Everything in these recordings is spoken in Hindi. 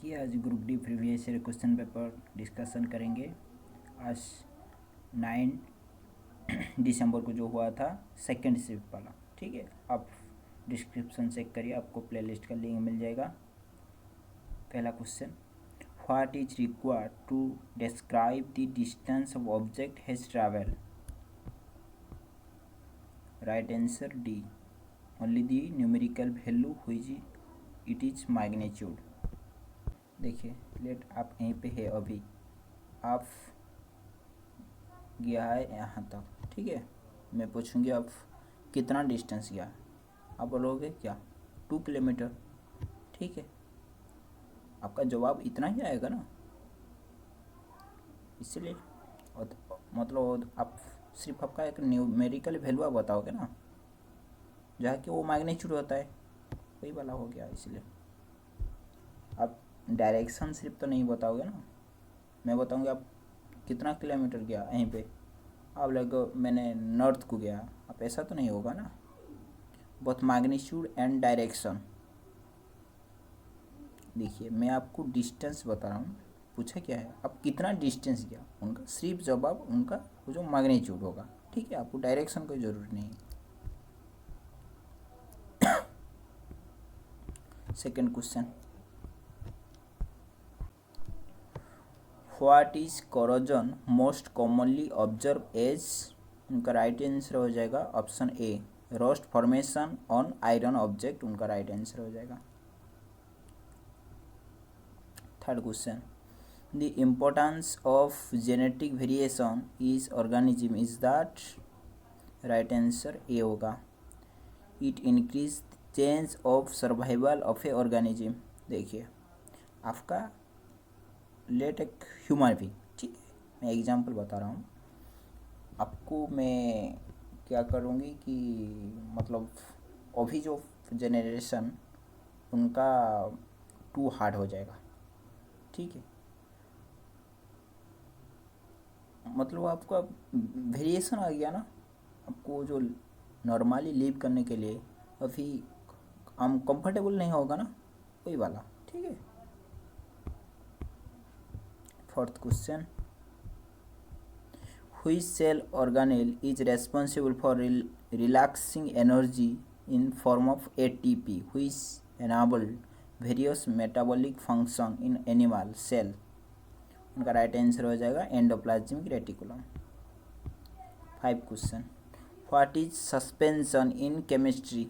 देखिए आज group D previous year question paper discussion करेंगे। आज 9 दिसंबर को जो हुआ था सेकेंड शिफ्ट वाला, ठीक है। आप डिस्क्रिप्शन चेक करिए, आपको प्लेलिस्ट का लिंक मिल जाएगा। पहला question, what is required to describe the distance of object has travel. Right answer D, only the numerical value which it is magnitude. देखिए लेट आप यहीं पे है, अभी आप गया है यहाँ तक, ठीक है। मैं पूछूंगी आप कितना डिस्टेंस गया, आप बोलोगे क्या 2 किलोमीटर, ठीक है। आपका जवाब इतना ही आएगा ना, इसलिए मतलब आप सिर्फ आपका एक न्यूमेरिकल वैल्यू आप बताओगे ना, जहाँ कि वो मैग्नीट्यूड होता है, वही वाला हो गया। इसलिए आप डायरेक्शन सिर्फ तो नहीं बताओगे ना, मैं बताऊंगा आप कितना किलोमीटर गया यहीं पे, आप लोग मैंने नॉर्थ को गया, आप ऐसा तो नहीं होगा ना। Both magnitude and direction. देखिए मैं आपको डिस्टेंस बता रहा हूँ, पूछा क्या है आप कितना डिस्टेंस गया, उनका सिर्फ जवाब उनका वो जो मैग्नीट्यूड होगा, ठीक है। आपको डायरेक्शन कोई ज़रूरी नहीं है। Second question, what is corrosion most commonly observe as. उनका राइट आंसर हो जाएगा option A, rust formation on iron object, उनका राइट आंसर हो जाएगा। Third question, the importance of genetic variation is organism is that. Right answer A होगा, it increase change of survival of a organism. देखिए आपका लेट एक ह्यूमन भी, ठीक है, मैं एग्जांपल बता रहा हूँ आपको। मैं क्या करूँगी कि मतलब अभी जो जेनरेशन उनका टू हार्ड हो जाएगा, ठीक है। मतलब आपका वेरिएशन आ गया ना, आपको जो नॉर्मली लिव करने के लिए अभी हम कंफर्टेबल नहीं होगा ना, वही वाला, ठीक है। Fourth question, which cell organelle is responsible for relaxing energy in form of ATP which enable various metabolic function in animal cell। उनका राइट आंसर हो जाएगा endoplasmic reticulum. 5 question, what is suspension in chemistry.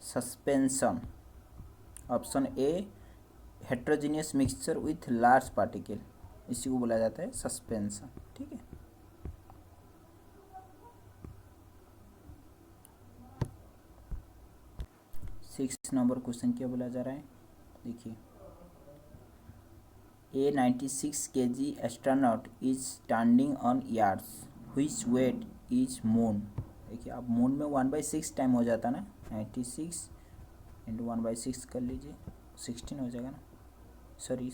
Suspension option A, heterogeneous mixture with large particle, इसी को बोला जाता है सस्पेंशन, ठीक है। सिक्स नंबर क्वेश्चन क्या बोला जा रहा है, देखिए a 96 kg astronaut is standing on यार्स व्हिच वेट इज मून। देखिए आप मून में 1/6 टाइम हो जाता ना, 96 इंटू 1/6 कर लीजिए, 16 हो जाएगा ना। सॉरी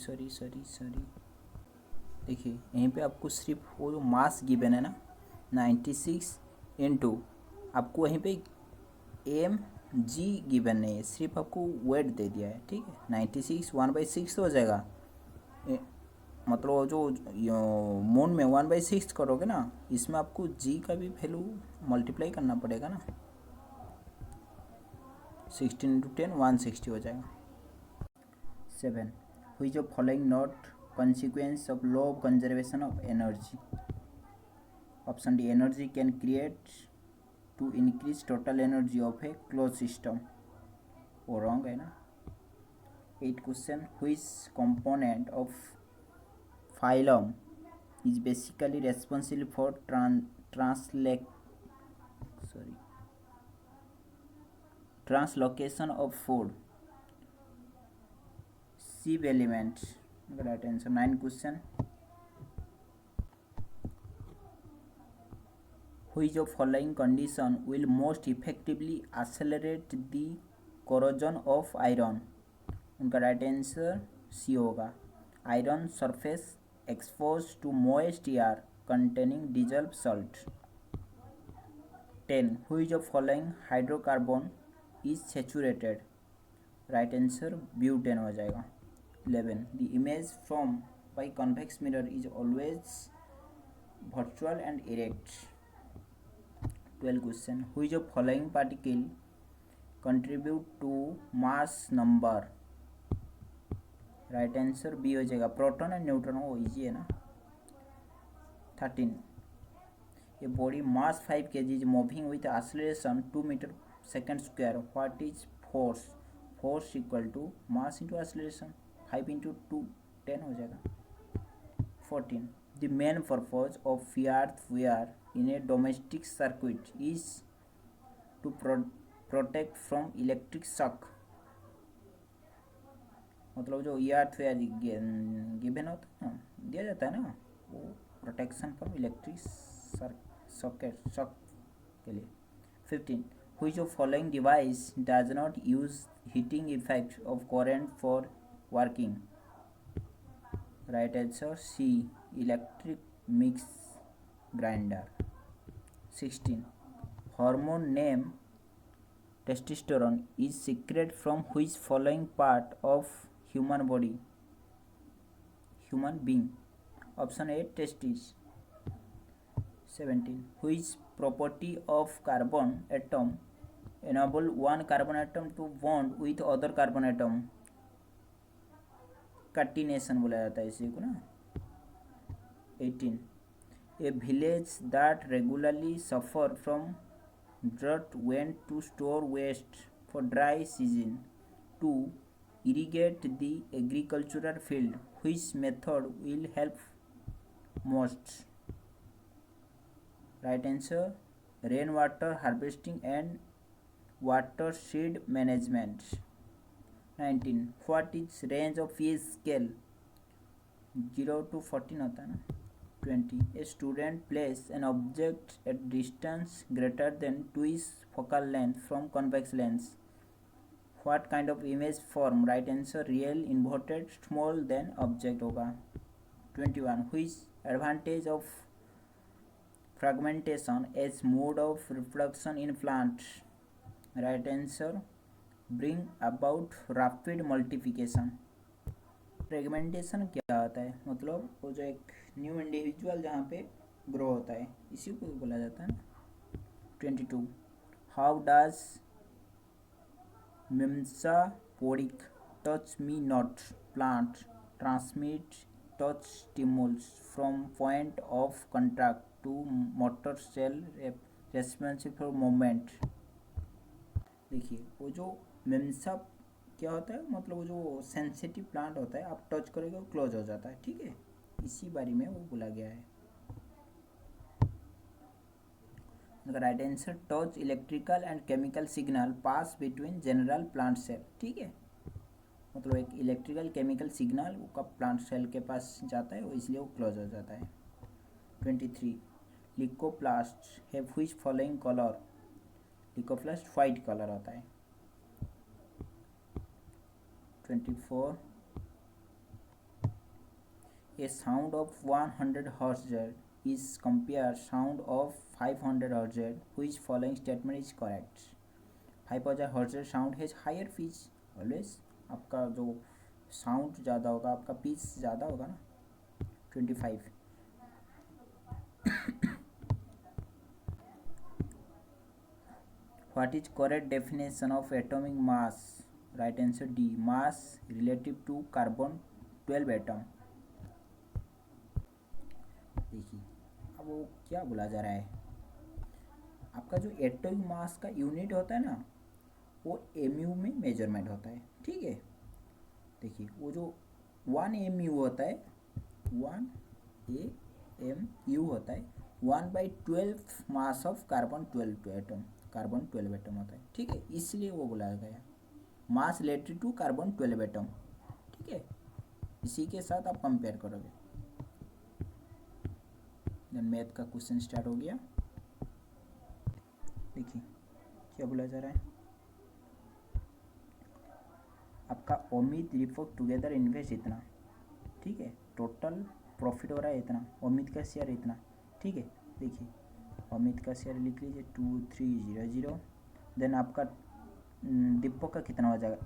देखिए यहीं पे आपको सिर्फ वो जो मास गिवन है ना 96 इंटू, आपको वहीं पे एम जी गिवन नहीं है, सिर्फ आपको वेट दे दिया है, ठीक है। 96 1/6 हो जाएगा, मतलब जो मून में 1/6 करोगे ना, इसमें आपको जी का भी वैल्यू मल्टीप्लाई करना पड़ेगा ना, 16 इंटू 10 160 हो जाएगा। 7, which of following not consequence of law of conservation of energy। Option D, energy can create to increase total energy of a close system, वो रॉन्ग है ना। 8 question, which component of phloem is basically responsible for translocation of food. Sieve element, right answer. 9 question, which of following condition will most effectively accelerate the corrosion of iron। उनका राइट आंसर सी होगा, iron surface expose to moist air containing dissolve salt. 10, which of following hydrocarbon is saturated. Right answer butane हो जाएगा। 11. The image formed by convex mirror is always virtual and erect. 12 question. Which of following particle contribute to mass number? Right answer B हो जाएगा, प्रोटॉन एंड न्यूट्रॉन। वो इजी है ना। 13. A body mass 5 kg is moving with acceleration 2 meter second square. What is force? Force equal to mass into acceleration, 5 into 2 10 हो जाएगा। 14. The main purpose of earth wear in a domestic circuit is to protect from electric shock. मतलब जो earth wear गिवन होता है ना, दिया जाता है ना, वो प्रोटेक्शन फ्रॉम इलेक्ट्रिक शॉक के लिए। 15. Which of following device does not use heating effect of current for working? Right answer C, electric mix grinder. 16. Hormone name testosterone is secreted from which following part of human body? Human being. Option A, testes. 17. Which property of carbon atom enable one carbon atom to bond with other carbon atom? Catenation बोला जाता है इसी को ना। 18. A village that regularly suffer from drought went to store waste for dry season to irrigate the agricultural field. Which method will help most? Right answer, rainwater harvesting and watershed management. 19. What is range of pH scale? 0 to 14 होता है ना। 20. A student place an object at distance greater than twice focal length from convex lens. What kind of image form? Right answer, real inverted small than object होगा। 21. Which advantage of fragmentation as mode of reproduction in plant? Right answer, bring about rapid multiplication. Fragmentation क्या होता है? मतलब वो जो एक न्यू इंडिविजुअल जहाँ पे ग्रो होता है, इसी को बोला जाता है ना। 22. How does Mimosa pudica touch me not plant transmit touch stimulus from point of contact to motor cell responsible for movement? देखिए, वो जो मेम्सा क्या होता है, मतलब वो जो सेंसिटिव प्लांट होता है, आप टच करोगे वो क्लोज हो जाता है, ठीक है, इसी बारे में वो बोला गया है। Right answer, touch electrical and chemical signal pass between general plant cell, ठीक है, मतलब एक इलेक्ट्रिकल केमिकल सिग्नल वो प्लांट सेल के पास जाता है, वो इसलिए वो क्लोज हो जाता है। 23. Leucoplast have which following colour? Leucoplast white colour होता है। 24. A sound of 100 Hz is compare sound of 500 Hz. Which following statement is correct? 5000 Hz sound has higher pitch always. आपका जो साउंड ज़्यादा होगा, आपका पिच ज़्यादा होगा ना। 25. What is correct definition of atomic mass? Right answer D, mass relative to carbon 12 atom. देखिए, अब वो क्या बोला जा रहा है, आपका जो एटॉमिक मास का यूनिट होता है ना, वो mu में मेजरमेंट होता है, ठीक है। देखिए, वो जो 1 mu होता है, 1 AMU होता है 1/12 mass of carbon 12 atom, carbon 12 atom होता है, ठीक है, इसलिए वो बोला गया मास रिलेटेड टू कार्बन 12 एटम, ठीक है, इसी के साथ आप कंपेयर करोगे। देन मैथ का क्वेश्चन स्टार्ट हो गया। देखिए क्या बोला जा रहा है, आपका अमित दीपक टुगेदर इन्वेस्ट इतना, ठीक है, टोटल प्रॉफिट हो रहा है इतना, अमित का शेयर इतना, ठीक है। देखिए अमित का शेयर लिख लीजिए 2300, देन आपका दीपक का कितना हो जाएगा,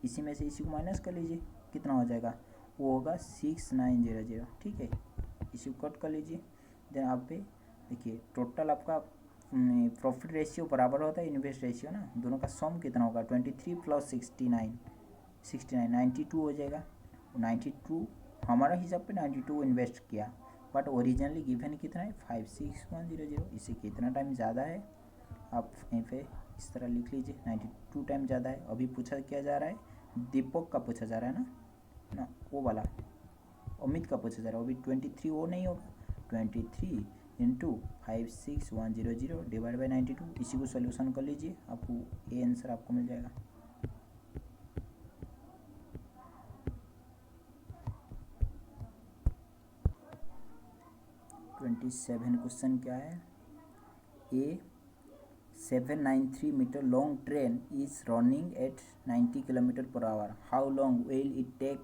इसी में से इसी को माइनस कर लीजिए, कितना हो जाएगा वो होगा 6900, ठीक है। इसी को कट कर लीजिए। देन आप पे देखिए टोटल आपका प्रॉफिट रेशियो बराबर होता है इन्वेस्ट रेशियो ना, दोनों का सम कितना होगा 23 प्लस 69 92 हो जाएगा। 92 हमारा हिसाब पे 92 इन्वेस्ट किया, बट ओरिजिनली गिवन कितना है 56100, इससे कितना टाइम ज़्यादा है आप यहीं पे इस तरह लिख लीजिए 92 टाइम ज़्यादा है। अभी पूछा क्या जा रहा है, दीपक का पूछा जा रहा है ना वो वाला अमित का पूछा जा रहा है। अभी 23 वो नहीं होगा, 23 इंटू 56100 डिवाइड बाई 92, इसी को सोल्यूशन कर लीजिए, आपको ये आंसर आपको मिल जाएगा। क्वेश्चन क्या है, a 793 metre long train is running at 90 kilometre per hour, how long will it take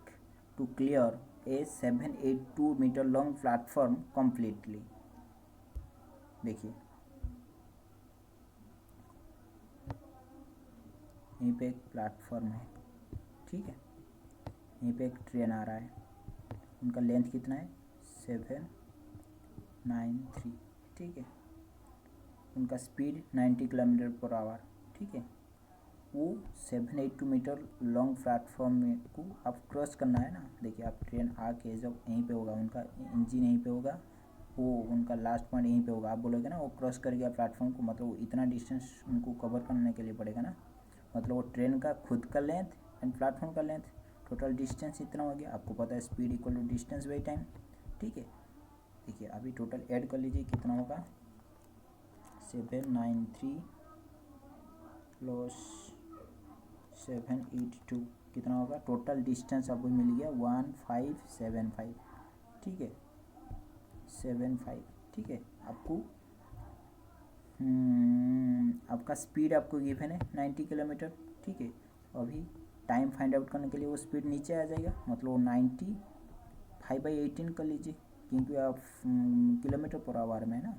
to clear a 782 metre long platform completely. देखिए यहीं पे एक प्लेटफॉर्म है, ठीक है, यहीं पे एक ट्रेन आ रहा है, उनका लेंथ कितना है 793, ठीक है, उनका स्पीड 90 किलोमीटर पर आवर, ठीक है। वो 782 मीटर लॉन्ग प्लेटफॉर्म में को आप क्रॉस करना है ना। देखिए आप ट्रेन आके जब यहीं पे होगा, उनका इंजन यहीं पे होगा, वो उनका लास्ट पॉइंट यहीं पे होगा, आप बोलोगे ना वो क्रॉस कर गया प्लेटफॉर्म को, मतलब वो इतना डिस्टेंस उनको कवर करने के लिए पड़ेगा ना, मतलब वो ट्रेन का खुद का लेंथ एंड प्लेटफॉर्म का लेंथ, टोटल डिस्टेंस इतना हो गया। आपको पता है speed equal to distance by time, ठीक है। देखिए अभी टोटल ऐड कर लीजिए कितना होगा 793 प्लस 782 कितना होगा, टोटल डिस्टेंस आपको मिल गया 1575, ठीक है 75, ठीक है। आपको आपका स्पीड आपको गिवन है 90 किलोमीटर, ठीक है। अभी टाइम फाइंड आउट करने के लिए वो स्पीड नीचे आ जाएगा, मतलब वो 95/18 कर लीजिए, क्योंकि आप किलोमीटर पर आवर में है ना।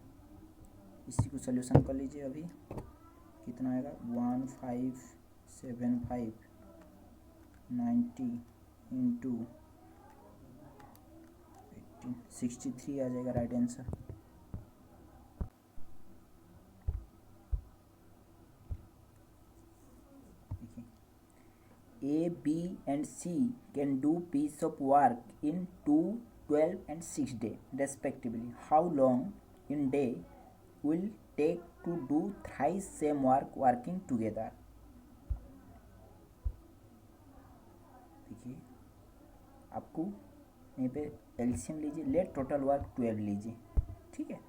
इसी को सोल्यूशन कर लीजिए, अभी कितना आएगा 1575 90 इंटू 63 आ जाएगा right answer. A, B and C can do piece of work in 2, 12 and 6 days respectively. How long in day will take to do thrice same work working together? देखिए आपको यहीं पे एलसीएम लीजिए, लेट टोटल वर्क 12 लीजिए, ठीक है।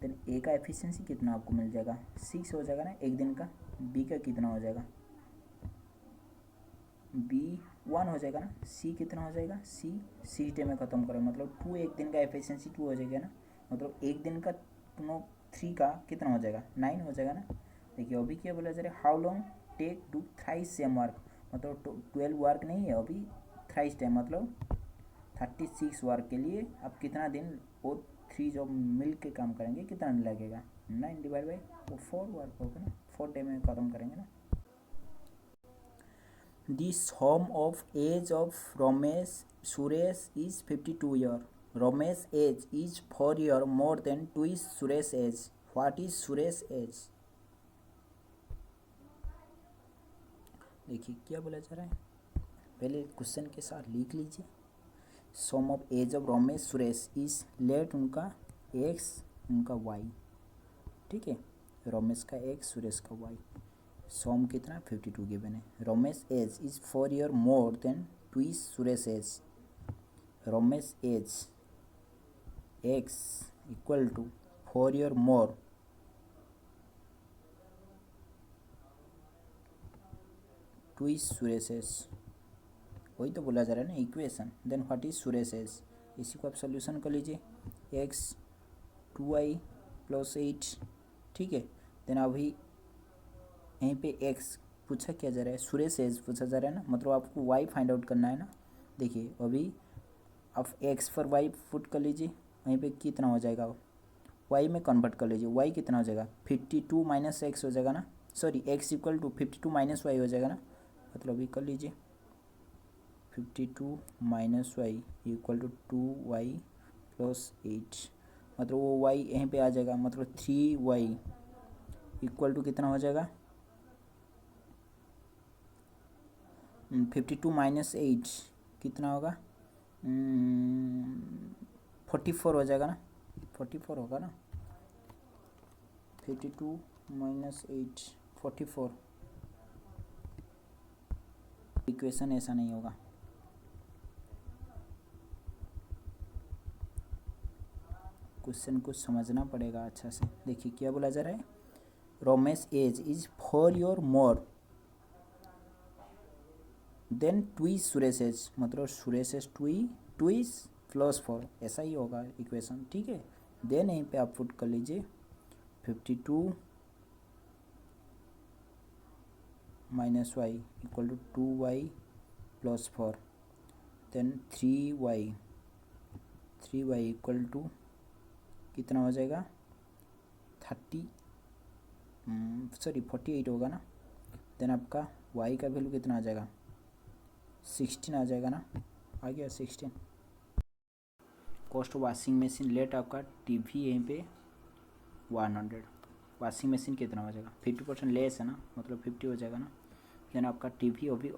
देन ए का एफिशिएंसी कितना आपको मिल जाएगा 6 हो जाएगा ना एक दिन का। बी का कितना हो जाएगा, बी 1 हो जाएगा ना। सी कितना हो जाएगा, सी 6 डे में ख़त्म करें, मतलब 2 एक दिन का एफिशिएंसी 2 हो जाएगा ना, मतलब एक दिन का 3 का कितना हो जाएगा 9 हो जाएगा ना। देखिए अभी क्या बोला जा रहा है, how long take do thrice same work, मतलब 12 वर्क नहीं है अभी, थ्राइस टाइम मतलब 36 वर्क के लिए आप कितना दिन वो 3 जब मिल के काम करेंगे कितना लगेगा 9 डिवाइड बाई वो 4 वर्क होगा ना, 4 डे में ख़त्म करेंगे ना। The sum of age of Ramesh Suresh is 52 years. Ramesh age is 4 years more than twice Suresh age. What is Suresh age? देखिए क्या बोला जा रहा है, पहले क्वेश्चन के साथ लिख लीजिए। Sum of age of Ramesh Suresh is let उनका एक्स उनका वाई, ठीक है, रमेश का एक्स सुरेश का वाई। सम कितना 52 गिवन है। Ramesh age is 4 years more than twice Suresh age. Ramesh age X equal to 4 years more twice Suresh age, वही तो बोला जा रहा है ना equation. Then what is Suresh age, इसी को आप सोल्यूशन कर लीजिए, एक्स 2y प्लस 8, ठीक है। देन अभी यहीं पे एक्स पूछा क्या जा रहा है, सुरेश एज पूछा जा रहा है ना, मतलब आपको वाई फाइंड आउट करना है ना। देखिए अभी आप एक्स पर वाई पुट कर लीजिए, वहीं पे कितना हो जाएगा वाई में कन्वर्ट कर लीजिए, वाई कितना हो जाएगा 52 माइनस एक्स हो जाएगा ना, sorry X equal to 52 minus Y हो जाएगा ना, मतलब अभी कर लीजिए 52 minus Y equal to 2y plus 8, मतलब वो y यहीं पे आ जाएगा, मतलब 3y इक्वल टू कितना हो जाएगा 52 माइनस 8 कितना होगा 44 हो जाएगा ना, 44 होगा ना, 52 माइनस 8 44। इक्वेशन ऐसा नहीं होगा, क्वेश्चन को समझना पड़ेगा अच्छा से। देखिए क्या बोला जा रहा है, Romesh age is 4 year more than twice Suresh age, मतलब सुरेश एज ट्विस प्लस 4, ऐसा ही होगा इक्वेशन, ठीक है। देन यहीं पे आप पुट कर लीजिए 52 minus Y equal to 2y plus 4, then 3y equal to कितना हो जाएगा 48 होगा ना। देन आपका y का वैल्यू कितना आ जाएगा 16 आ जाएगा ना, आ गया 16। कॉस्ट वॉशिंग मशीन लेट आपका टीवी यहीं पे 100, वॉशिंग मशीन कितना हो जाएगा 50% लेस है ना, मतलब 50 हो जाएगा ना। देन आपका टीवी अभी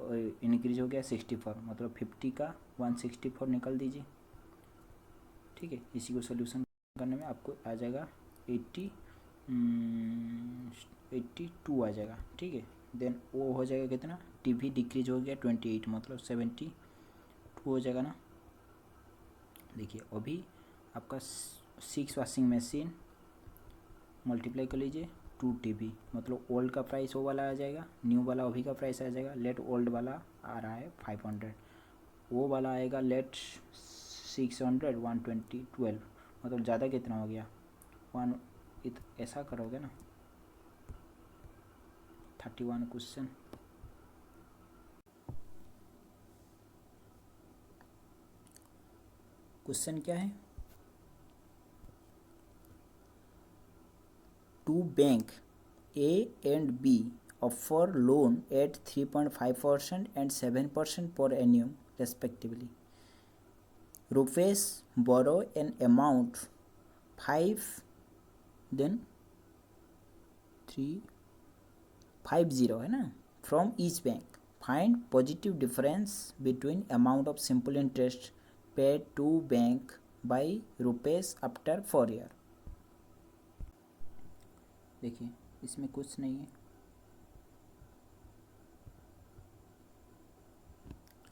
इंक्रीज हो गया 64, मतलब 50 का 164 निकाल दीजिए, ठीक है। इसी को सोल्यूशन करने में आपको आ जाएगा 82 आ जाएगा, ठीक है। देन वो हो जाएगा कितना, टीवी डिक्रीज हो गया 28, मतलब 72 हो जाएगा ना। देखिए अभी आपका 6 वॉशिंग मशीन मल्टीप्लाई कर लीजिए 2 टीवी, मतलब ओल्ड का प्राइस वो वाला आ जाएगा, न्यू वाला अभी का प्राइस आ जाएगा। लेट ओल्ड वाला आ रहा है 500, वो वाला आएगा लेट 600 120 12, मतलब ज़्यादा कितना हो गया 1, ऐसा करोगे ना 31 क्वेश्चन। क्वेश्चन क्या है, two bank A and B offer loan at 3.5% and 7% per annum respectively. Rupees borrow an amount 5 then 350 है ना from each bank. Find positive difference between amount of simple interest paid to bank by rupees after 4 year. देखिए इसमें कुछ नहीं है,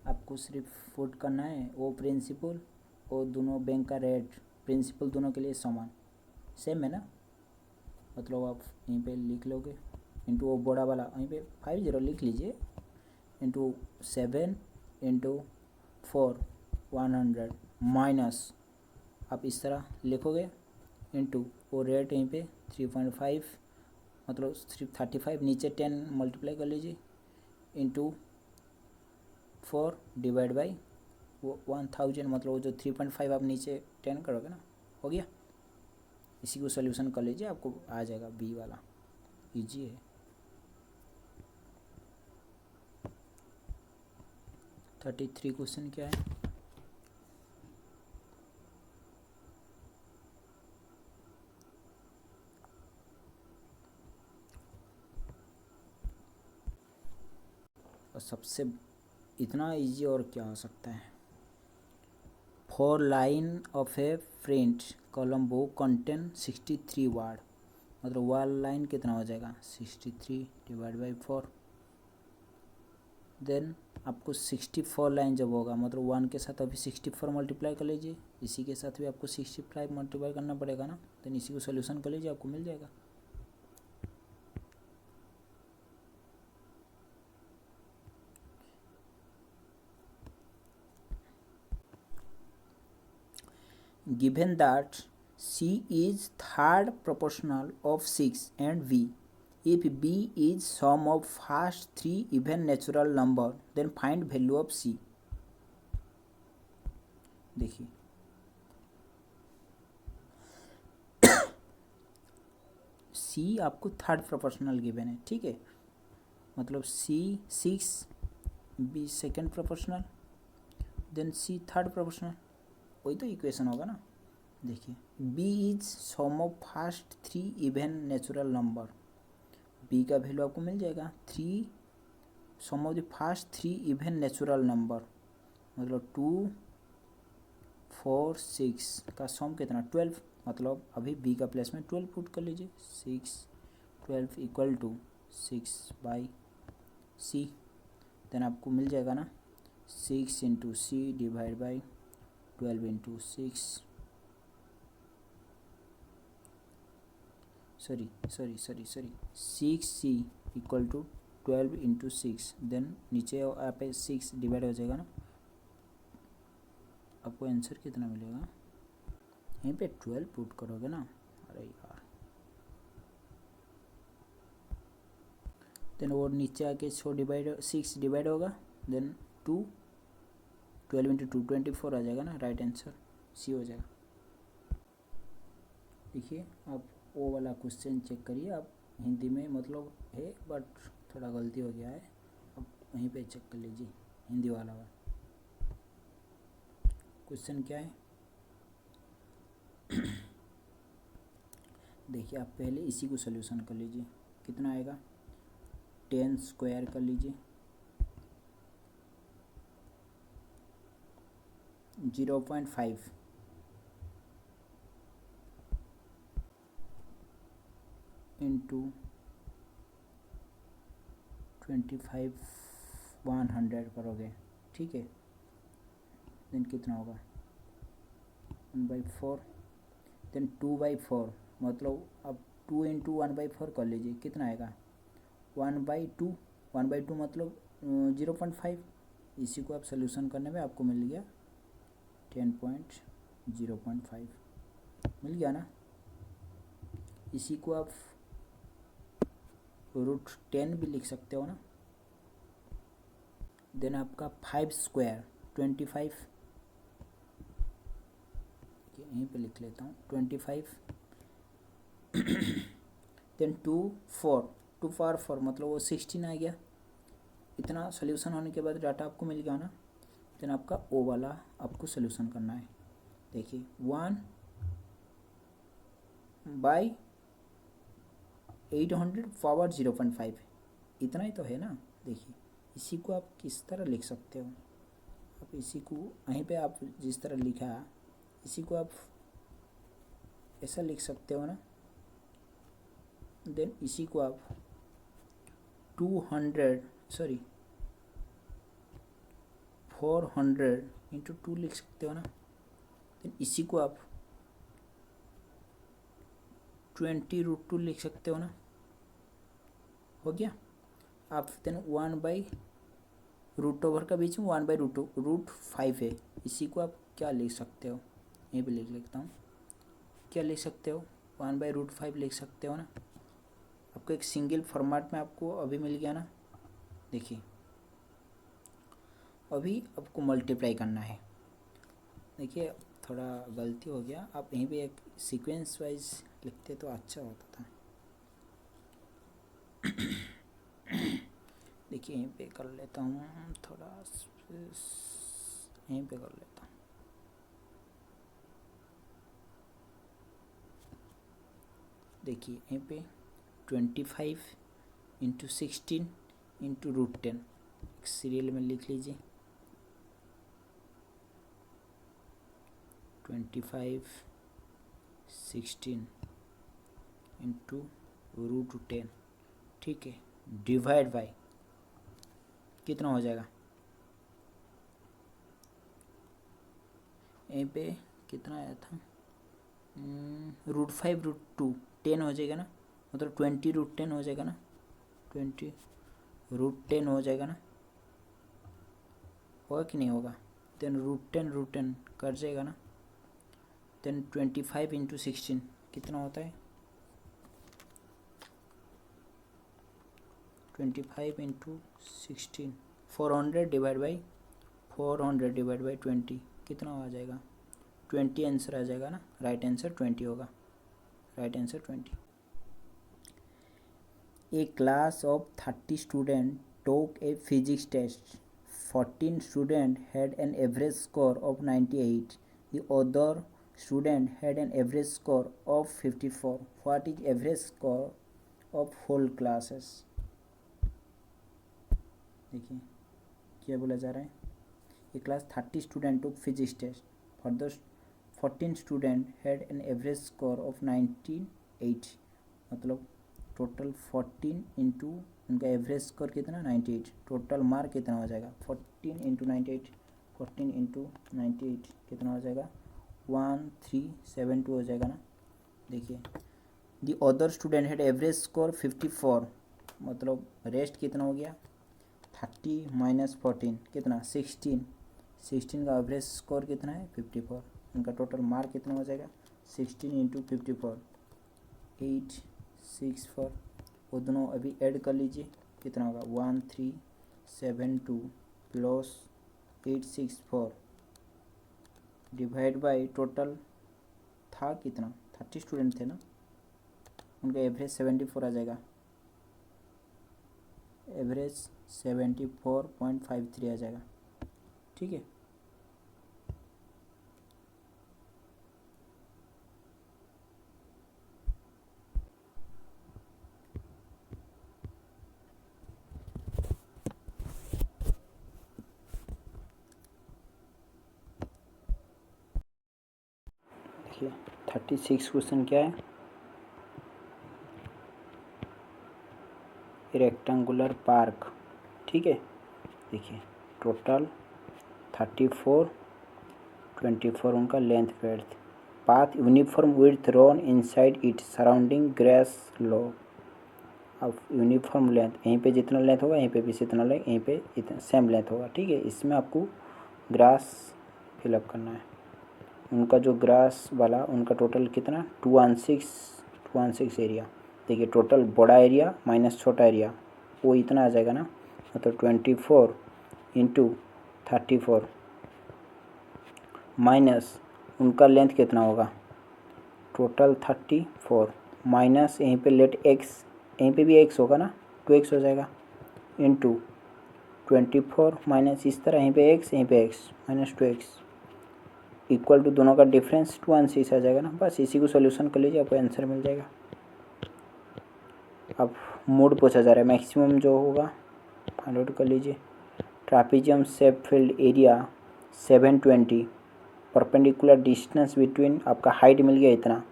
आपको सिर्फ पुट करना है वो प्रिंसिपल और दोनों बैंक का रेट, प्रिंसिपल दोनों के लिए समान सेम है ना, मतलब आप यहीं पे लिख लोगे इंटू वो बड़ा वाला यहीं पे 50 लिख लीजिए, इंटू 7 इंटू 4 100 माइनस आप इस तरह लिखोगे इंटू वो रेट यहीं पे 3.5, मतलब सिर्फ 35 नीचे 10 मल्टीप्लाई कर लीजिए इंटू 4 डिवाइड बाई वो 1000, मतलब वो जो 3.5 आप नीचे 10 करोगे ना, हो गया। इसी को सोल्यूशन कर लीजिए, आपको आ जाएगा बी वाला, इजी है। 33 क्वेश्चन क्या है, और सबसे इतना इजी और क्या हो सकता है। 4 line of A print column book contain 63 word, मतलब वन लाइन कितना हो जाएगा 63 डिवाइड बाई 4। देन आपको 64 लाइन जब होगा, मतलब 1 के साथ अभी 64 मल्टीप्लाई कर लीजिए, इसी के साथ भी आपको 65 मल्टीप्लाई करना पड़ेगा ना। देन इसी को सोल्यूशन कर लीजिए, आपको मिल जाएगा। Given that C is third proportional of 6 and V, if B is sum of first 3 even natural number, then find value of C. देखिए C आपको थर्ड प्रोपोर्शनल गिवन है, ठीक है, मतलब C 6 B second proportional, then C third proportional, वही तो इक्वेशन होगा ना। देखिए B is sum of first 3 even natural number, B का वैल्यू आपको मिल जाएगा 3 sum of the first 3 even natural number, मतलब 2 4 6 का सम कितना 12, मतलब अभी बी का प्लेस में 12 पुट कर लीजिए, 6 12 equal to 6 by C, then आपको मिल जाएगा ना 6 into C divide by 12 into 6, sorry 6c equal to 12 into 6, then नीचे यहाँ पे 6 डिवाइड हो जाएगा ना, आपको आंसर कितना मिलेगा, यहीं पे 12 पुट करोगे ना, अरे यार, देन वो नीचे आके 6 डिवाइड होगा, देन 2 12 इंटू 2 24 आ जाएगा ना, राइट आंसर सी हो जाएगा। देखिए आप वो वाला क्वेश्चन चेक करिए, आप हिंदी में मतलब है बट थोड़ा गलती हो गया है, अब वहीं पे चेक कर लीजिए हिंदी वाला क्वेश्चन क्या है। देखिए आप पहले इसी को सॉल्यूशन कर लीजिए, कितना आएगा 10 स्क्वायर कर लीजिए, 0.5 इंटू 25 100 करोगे, ठीक है, देन कितना होगा 1/4, देन 2/4, मतलब अब 2 इंटू 1/4 कर लीजिए, कितना आएगा 1/2, 1/2 मतलब 0.5, इसी को आप सोल्यूशन करने में आपको मिल गया 10.0.5 मिल गया ना। इसी को आप √10 भी लिख सकते हो ना, देन आपका 5 स्क्वायर 25, यहीं पे लिख लेता हूँ 25, देन 2 4 मतलब वो 16 आ गया, इतना सोल्यूशन होने के बाद डाटा आपको मिल गया ना, देन आपका ओ वाला आपको सोल्यूशन करना है। देखिए 1/800 पावर 0.5, इतना ही तो है ना। देखिए इसी को आप किस तरह लिख सकते हो, आप इसी को वहीं पे आप जिस तरह लिखा इसी को आप ऐसा लिख सकते हो ना, देन इसी को आप 400 इंटू 2 लिख सकते हो ना, देन इसी को आप 20√2 लिख सकते हो ना, हो गया। आप देन 1/√ओवर का बीच में 1/√5 है, इसी को आप क्या लिख सकते हो, यहीं पे लिख लेता हूँ, क्या लिख सकते हो 1/√5 लिख सकते हो ना, आपको एक सिंगल फॉर्मेट में आपको अभी मिल गया ना। देखिए अभी आपको मल्टीप्लाई करना है, देखिए थोड़ा गलती हो गया, आप यहीं पे एक सीक्वेंस वाइज लिखते तो अच्छा होता था। देखिए यहीं पे कर लेता हूँ, थोड़ा यहीं पे कर लेता हूँ। देखिए यहीं पे 25 इंटू 16 इंटू √10 सीरियल में लिख लीजिए, 25 16 इंटू √10, ठीक है, डिवाइड बाय कितना हो जाएगा, यहीं पे कितना आया था √5 √2 10 हो जाएगा ना, मतलब 20√10 हो जाएगा ना, 20√10 हो जाएगा ना, होगा कि नहीं होगा, देन √10 कर जाएगा ना, देन 25 इंटू 16 कितना होता है 25 इंटू 16 400 डिवाइड बाई 20 कितना आ जाएगा 20 आंसर आ जाएगा ना, राइट आंसर 20 होगा, right answer 20। A class of 30 students took a physics test. 14 student had an average score of 98. The other student had an average score of 54. What is average score of whole classes? देखिए क्या बोला जा रहा है. A class 30 student took physics test. For the 14 student had an average score of 98. मतलब टोटल 14 इंटू उनका एवरेज स्कोर कितना 98. टोटल मार्क कितना हो जाएगा 14 इंटू 98. 14 इंटू 98 कितना हो जाएगा 1372 हो जाएगा ना. देखिए the other student had average score 54. मतलब रेस्ट कितना हो गया 30 माइनस 14 कितना 16. 16 का एवरेज स्कोर कितना है 54. उनका टोटल मार्क कितना हो जाएगा 16 इंटू 54 864. वो दोनों अभी ऐड कर लीजिए कितना होगा 1372 प्लस 864 डिवाइड बाई टोटल था कितना 30 स्टूडेंट थे ना. उनका एवरेज 74 आ जाएगा. एवरेज 74.53 आ जाएगा. ठीक है. देखिए 36 क्वेश्चन क्या है रेक्टेंगुलर पार्क. ठीक है. देखिए टोटल 34 24 उनका length breadth. Path uniform width run inside it surrounding grass law. अब यूनिफॉर्म लेंथ यहीं पे जितना लेंथ होगा यहीं पे भी जितना लेंथ यहीं पे इतना सेम लेंथ होगा. ठीक है. इसमें आपको ग्रास फिलअप करना है. उनका जो ग्रास वाला उनका टोटल कितना 216 एरिया. देखिए टोटल बड़ा एरिया माइनस छोटा एरिया वो इतना आ जाएगा ना. मतलब 24 इंटू 34 माइनस उनका लेंथ कितना होगा टोटल 34 माइनस यहीं पे लेट एक्स यहीं पे भी एक्स होगा ना 2x हो जाएगा इंटू 24 माइनस इस तरह यहीं पे एक्स यहीं पे x minus 2x equal to दोनों का डिफरेंस 216 आ जाएगा ना. बस इसी को सोल्यूशन कर लीजिए आपको आंसर मिल जाएगा. अब मोड पूछा जा रहा है मैक्सिमम जो होगा फाइंड आउट कर लीजिए. Trapezium shape field area 720 perpendicular distance between आपका हाइट मिल गया इतना.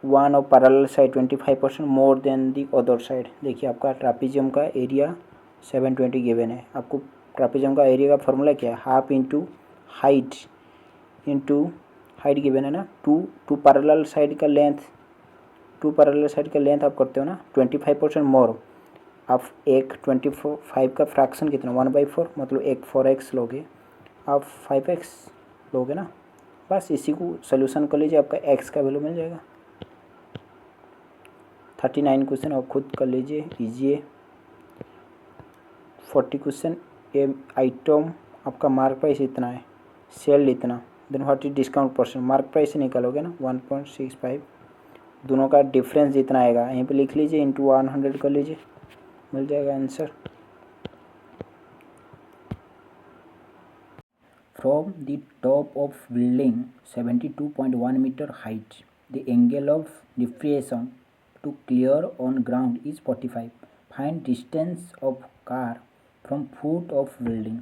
One of parallel side 25% more than the other side. देखिए आपका ट्रापीजियम का एरिया 720 गिवन है. आपको ट्रापीजियम का एरिया का फॉर्मूला क्या है हाफ इंटू हाइट गिवन है ना. टू पैरेलल साइड का लेंथ आप करते हो ना 25% मोर. आप एक 25 का फ्रैक्शन कितना 1/4 मतलब एक 4x लोगे आप 5x लोगे ना. बस इसी को सोल्यूशन कर लीजिए आपका x का वैल्यू मिल जाएगा. 39 क्वेश्चन आप खुद कर लीजिए इजी है. 40 क्वेश्चन ये आइटम आपका मार्क प्राइस इतना है सेल इतना then what is discount percent mark price से निकालोगे ना 1.65 दोनों का डिफरेंस जितना आएगा यहीं पे लिख लीजिए इंटू 100 कर लीजिए मिल जाएगा answer. From the top of building 72.1 metre height the angle of depression to clear on ground is 45. Find distance of car from foot of building.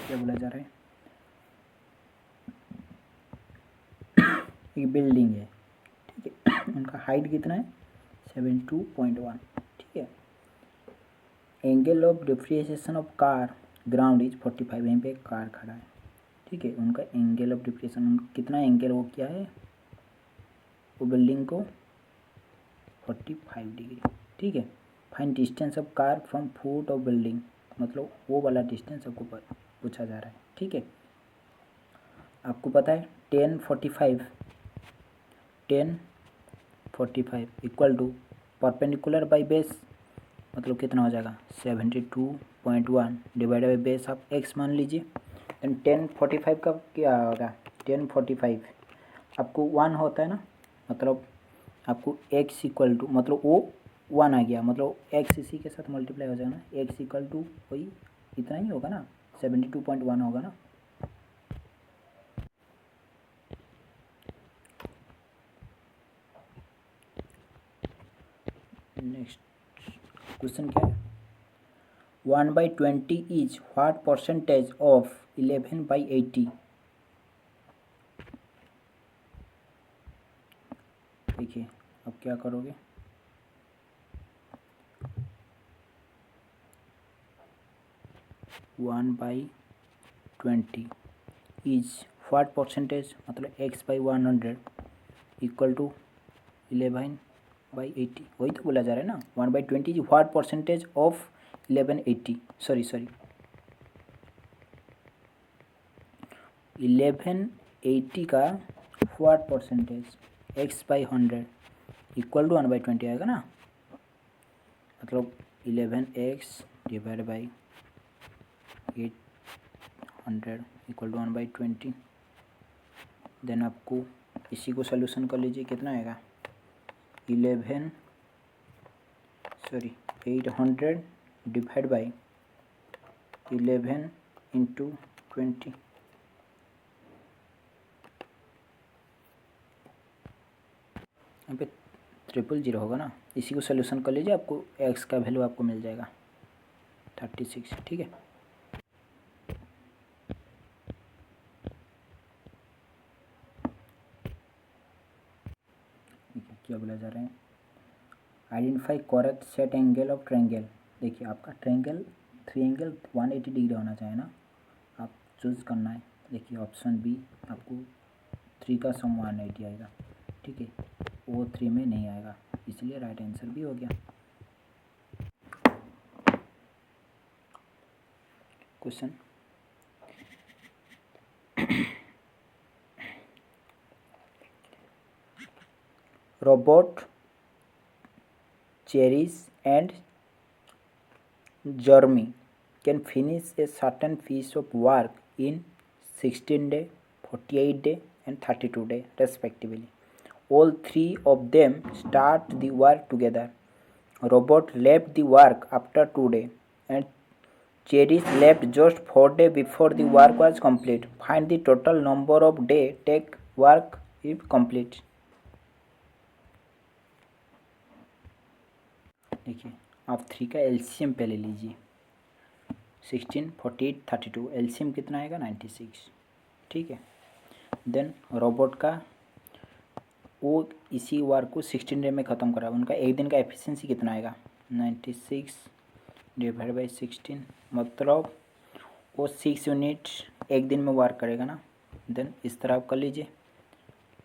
क्या बोला जा रहा है एक बिल्डिंग है. ठीक है. उनका हाइट कितना है 72.1. ठीक है. Angle of differentiation of car ground is 45. यहीं पे एक कार खड़ा है. ठीक है. उनका एंगल ऑफ डिफ्रेशिएशन कितना एंगल वो क्या है वो बिल्डिंग को 45 डिग्री. ठीक है. Find distance of car from foot of building मतलब वो वाला डिस्टेंस आपको पूछा जा रहा है. ठीक है. आपको पता है 1045 equal to perpendicular by base मतलब कितना हो जाएगा 72.1 डिवाइड बाई बेस आप x मान लीजिए. एंड 1045 का क्या होगा 1045 आपको 1 होता है ना मतलब आपको x इक्वल टू मतलब वो 1 आ गया, मतलब एक्स इसी के साथ मल्टीप्लाई हो जाएगा ना, एक्स इक्वल टू वही इतना ही होगा ना, 72.1 होगा ना। नेक्स्ट क्वेश्चन क्या है, 1/20 इज व्हाट परसेंटेज ऑफ 11/80। देखिए अब क्या करोगे, 1/20 इज व्हाट परसेंटेज, मतलब x/100 इक्वल टू 11/80, वही तो बोला जा रहा है ना। 1/20 is what percentage of 1180, sorry 1180 का what percentage x/100 equal to 1/20 आएगा ना, मतलब 11x divide by 800 equal to 1/20। Then आपको इसी को सोल्यूशन कर लीजिए, कितना आएगा, 800 डिवाइड बाई 11 इंटू 20। यहाँ पे 000 होगा ना, इसी को सोल्यूशन कर लीजिए, आपको x का वैल्यू आपको मिल जाएगा 36, ठीक है। क्या बोला जा रहा है, identify correct set angle of triangle. देखिए आपका ट्रायंगल 3 एंगल 180 डिग्री होना चाहिए ना, आप चूज़ करना है। देखिए ऑप्शन बी आपको 3 का सम 180 आएगा, ठीक है, वो 3 में नहीं आएगा, इसलिए राइट आंसर भी हो गया। Question Robert Chris and Jeremy can finish a certain piece of work in 16 day, 48 day and 32 day respectively. All three of them start the work together. Robot left the work after 2 days and Cherish left just 4 days before the work was complete. Find the total number of days take work if complete. देखिए आप 3 का एलसीएम पहले लीजिए, 16, 48, 32, एलसीएम कितना आएगा 96, ठीक है। देन रोबोट का वो इसी वर्क को 16 डे में ख़त्म करा, उनका एक दिन का एफिशिएंसी कितना आएगा 96 डिवाइड बाई 16, मतलब वो 6 यूनिट एक दिन में वर्क करेगा ना। देन इस तरह आप कर लीजिए,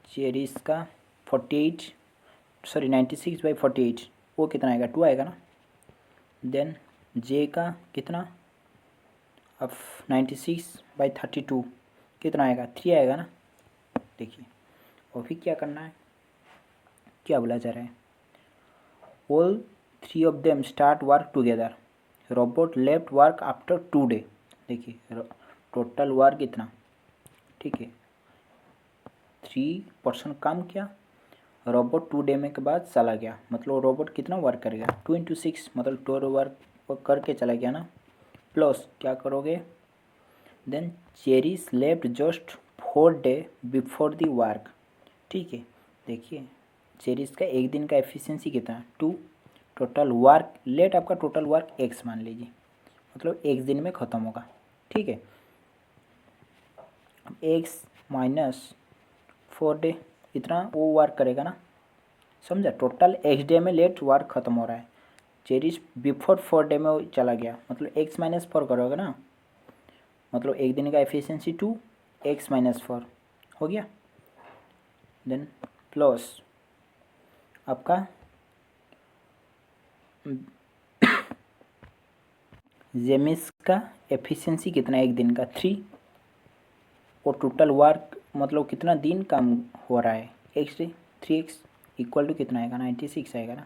चेरिस का 96/48 वो कितना आएगा 2 आएगा ना। देन जे का कितना, अब 96/32 कितना आएगा 3 आएगा ना। देखिए और फिर क्या करना है, क्या बोला जा रहा है, all 3 of them start work together, robot left work after 2 day. देखिए टोटल वर्क इतना, ठीक है, 3% काम किया, रोबोट 2 डे में के बाद चला गया, मतलब रोबोट कितना वर्क करेगा 2 × 6, मतलब 2 वर्क करके चला गया ना। प्लस क्या करोगे, then Chris left just 4 day before the work, ठीक है। देखिए चेरिस का एक दिन का एफिशिएंसी कितना 2, टोटल वर्क लेट आपका टोटल वर्क x मान लीजिए, मतलब एक दिन में ख़त्म होगा, ठीक है। x माइनस 4 डे इतना वो वर्क करेगा ना, समझा, टोटल x डे में लेट वर्क ख़त्म हो रहा है, चेरिस बिफोर 4 डे में वो चला गया, मतलब x माइनस 4 करोगे ना, मतलब एक दिन का एफिशिएंसी 2, x माइनस 4 हो गया। देन प्लस आपका जेमिस का एफिशिएंसी कितना एक दिन का 3, और टोटल वर्क मतलब कितना दिन काम हो रहा है x day 3x equal to कितना आएगा 96 आएगा ना,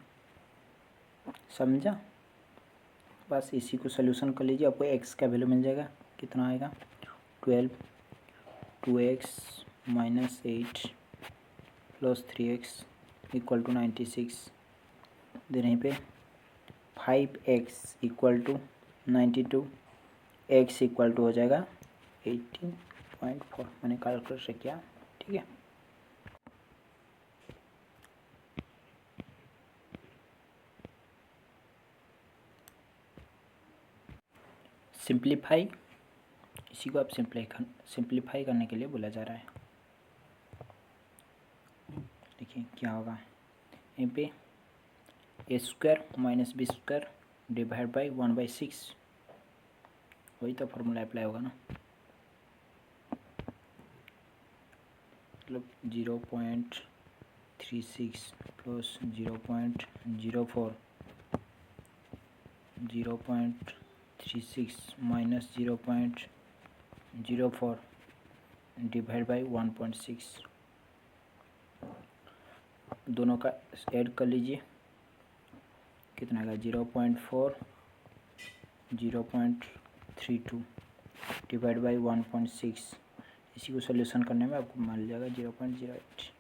समझा। बस इसी को सोल्यूशन कर लीजिए, आपको x का वैल्यू मिल जाएगा, कितना आएगा 12, 2x minus 8 plus 3x equal to 96। Then यहीं पे 5x equal to 92, x equal to हो जाएगा 18.4। मैंने कैलकुलेट से किया, ठीक है। सिंप्लीफाई, इसी को आप सिंप्लीफाई करने के लिए बोला जा रहा है। देखिए क्या होगा, यहीं पे a² minus b² divide by 1/6, वही तो फॉर्मूला अप्लाई होगा ना, मतलब 0.36 प्लस 0.04, 0.36 माइनस 0.04 डिवाइड बाई 1.6, दोनों का ऐड कर लीजिए, कितना आएगा 0.4, 0.32 डिवाइड बाई 1.6। इसी को सोल्यूशन करने में आपको मान जाएगा 0.08।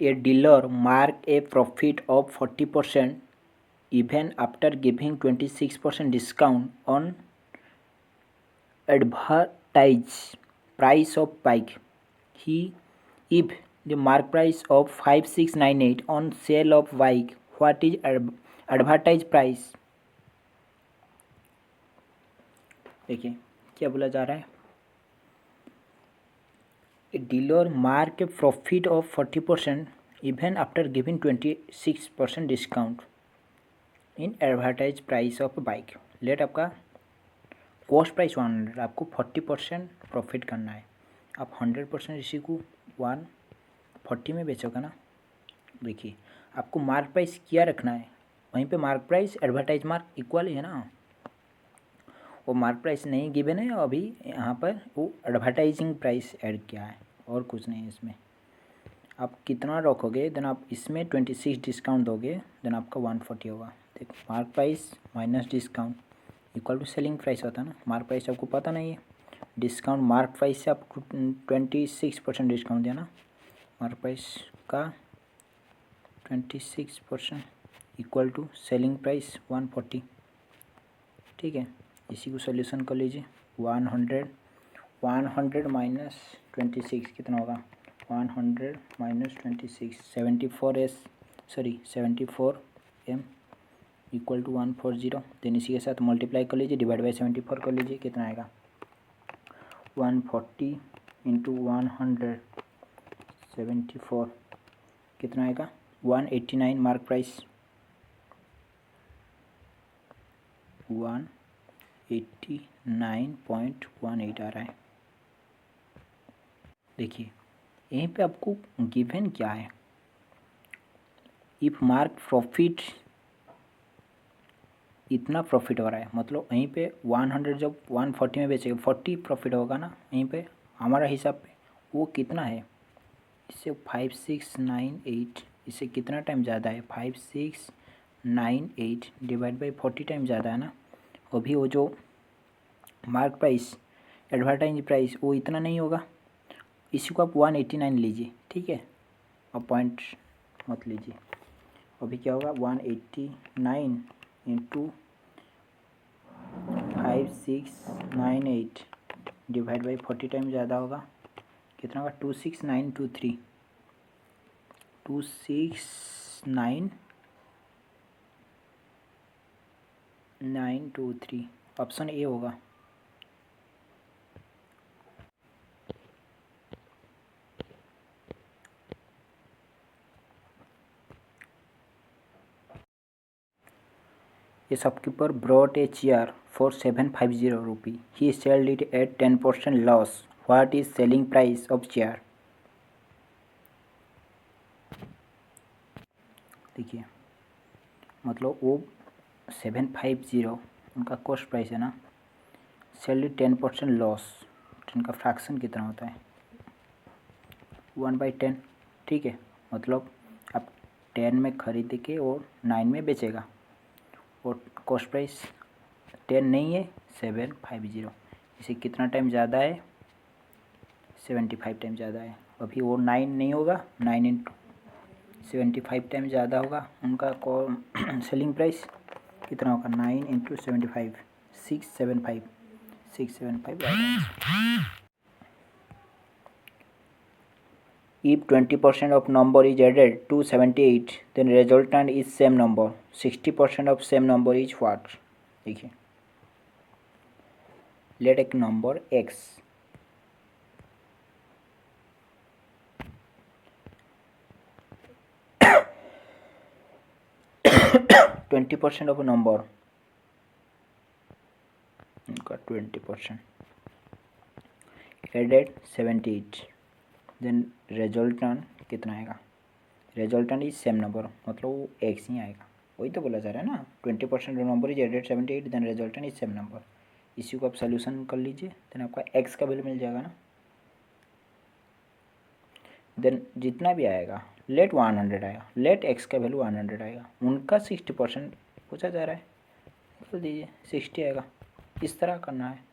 ए dealer mark A profit of 40% even after giving 26% discount on advertise price of bike. He if the mark price of 5698 on sale of bike, what is advertised price? देखिए क्या बोला जा रहा है, a dealer mark profit of 40% even after giving 26% discount in advertise price of bike. Let आपका कॉस्ट प्राइस 100, आपको 40% प्रॉफिट करना है, आप 100% इसी को 140 में बेचोगे ना। देखिए आपको मार्क प्राइस क्या रखना है, वहीं पे mark price advertise mark equal है ना, वो मार्क प्राइस नहीं गिवन है अभी, यहाँ पर वो एडवर्टाइजिंग प्राइस ऐड किया है और कुछ नहीं है इसमें। आप कितना रखोगे देन आप इसमें 26 डिस्काउंट दोगे देन आपका 140 होगा। देखो mark price minus discount equal to selling price होता है ना। मार्क प्राइस आपको पता नहीं है, डिस्काउंट मार्क प्राइस से आपको 26% डिस्काउंट दिया ना, मार्क प्राइस का 26% इक्वल टू सेलिंग प्राइस 140, ठीक है। इसी को सोल्यूशन कर लीजिए, 100 माइनस 26 कितना होगा, 100 minus 26 74m equal to 140। Then इसी के साथ मल्टीप्लाई कर लीजिए, डिवाइड बाई 74 कर लीजिए, कितना आएगा 140 इंटू 174 कितना आएगा 189 मार्क प्राइस 189.18 आ रहा है। देखिए यहीं पे आपको गिवन क्या है, इफ मार्क प्रॉफिट इतना प्रॉफिट हो रहा है, मतलब यहीं पे 100 जब 140 में बेचेगा 40 प्रॉफिट होगा ना, यहीं पे हमारा हिसाब पे वो कितना है, इससे 5698, इससे कितना टाइम ज़्यादा है 5698 डिवाइड बाई 40 टाइम ज़्यादा है ना। अभी वो जो मार्क प्राइस एडवर्टाइज प्राइस वो इतना नहीं होगा, इसी को आप 189 लीजिए, ठीक है, अब पॉइंट मत लीजिए। अभी क्या होगा 189 इंटू 5698 डिवाइड बाई 40 टाइम ज़्यादा होगा, कितना होगा 26923, 26923, ऑप्शन ए होगा। A shopkeeper brought a chair for 750 rupee. He sold it at 10% loss. What is selling price of chair? देखिए मतलब वो 750 उनका कॉस्ट प्राइस है ना, सेल इट 10% लॉस, 10 का फ्रैक्शन कितना होता है 1/10, ठीक है। मतलब आप 10 में खरीद के और 9 में बेचेगा और कॉस्ट प्राइस 10 नहीं है 750, इसे कितना टाइम ज़्यादा है 75 टाइम ज़्यादा है। अभी वो 9 नहीं होगा, 9 इंटू 75 टाइम ज़्यादा होगा उनका सेलिंग प्राइस कितना होगा 9 into 75 675 675 If 20% of number is added to 78 then resultant is same number 60% of same number is what देखिए let एक number x 20% of a number उनका 20% added 78 देन रिजल्टेंट कितना आएगा रिजल्टेंट इज सेम नंबर मतलब वो एक्स ही आएगा वही तो बोला जा रहा है ना 20% number is added 78 then resultant is same number इसी को आप सोल्यूशन कर लीजिए देन आपका एक्स का वैल्यू मिल जाएगा ना देन जितना भी आएगा लेट 100 आएगा लेट एक्स का वैल्यू 100 आएगा उनका 60% पूछा जा रहा है बोल दीजिए 60 आएगा इस तरह करना है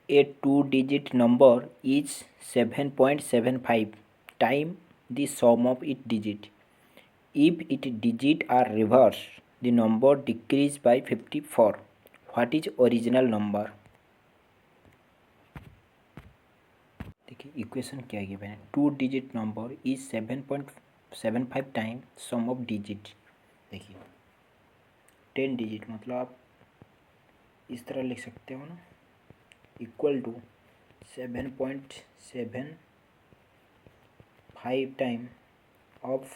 A 2-digit number is 7.75 times the sum of its digits. If its digits are reversed, the number decreases by 54. What is original number? देखिए इक्वेशन क्या है गिवन है 2-digit number is 7.75 times sum of digits. देखिए 10 digit मतलब आप इस तरह लिख सकते हो ना equal to 7.75 time of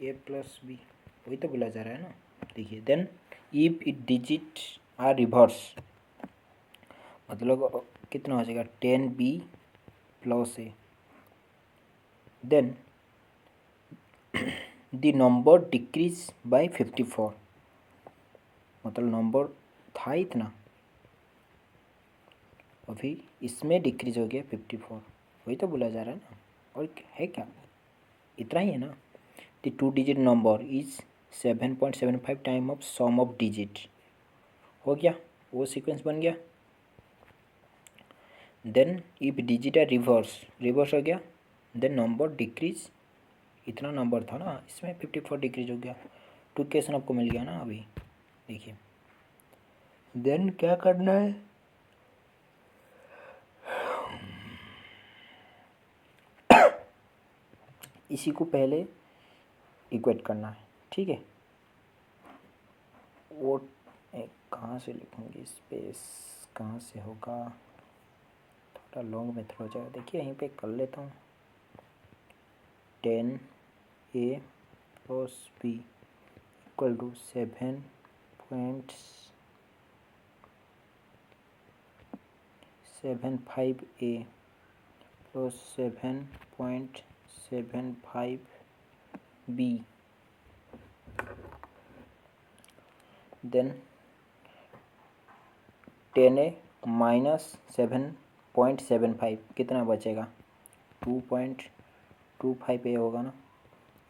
A plus B वही तो बोला जा रहा है ना देखिए then if it digit are reverse मतलब कितना हो जाएगा 10b plus A then the number decrease by 54 मतलब नंबर था इतना अभी इसमें डिक्रीज हो गया 54 वही तो बोला जा रहा है ना और है क्या इतना ही है ना the 2-digit number is 7.75 time of sum of digit हो गया वो सीक्वेंस बन गया देन इफ डिजिट है रिवर्स हो गया देन नंबर डिक्रीज इतना नंबर था ना इसमें 54 डिक्रीज हो गया टू क्वेश्चन आपको मिल गया ना अभी देखिए देन क्या करना है इसी को पहले इक्वेट करना है ठीक है वो कहाँ से लिखूँगी स्पेस कहाँ से होगा थोड़ा लॉन्ग मेथड हो जाएगा देखिए यहीं पे कर लेता हूँ 10a plus b equal to 7.75a plus 7.75b then 10a minus 7.75 कितना बचेगा 2.25a होगा ना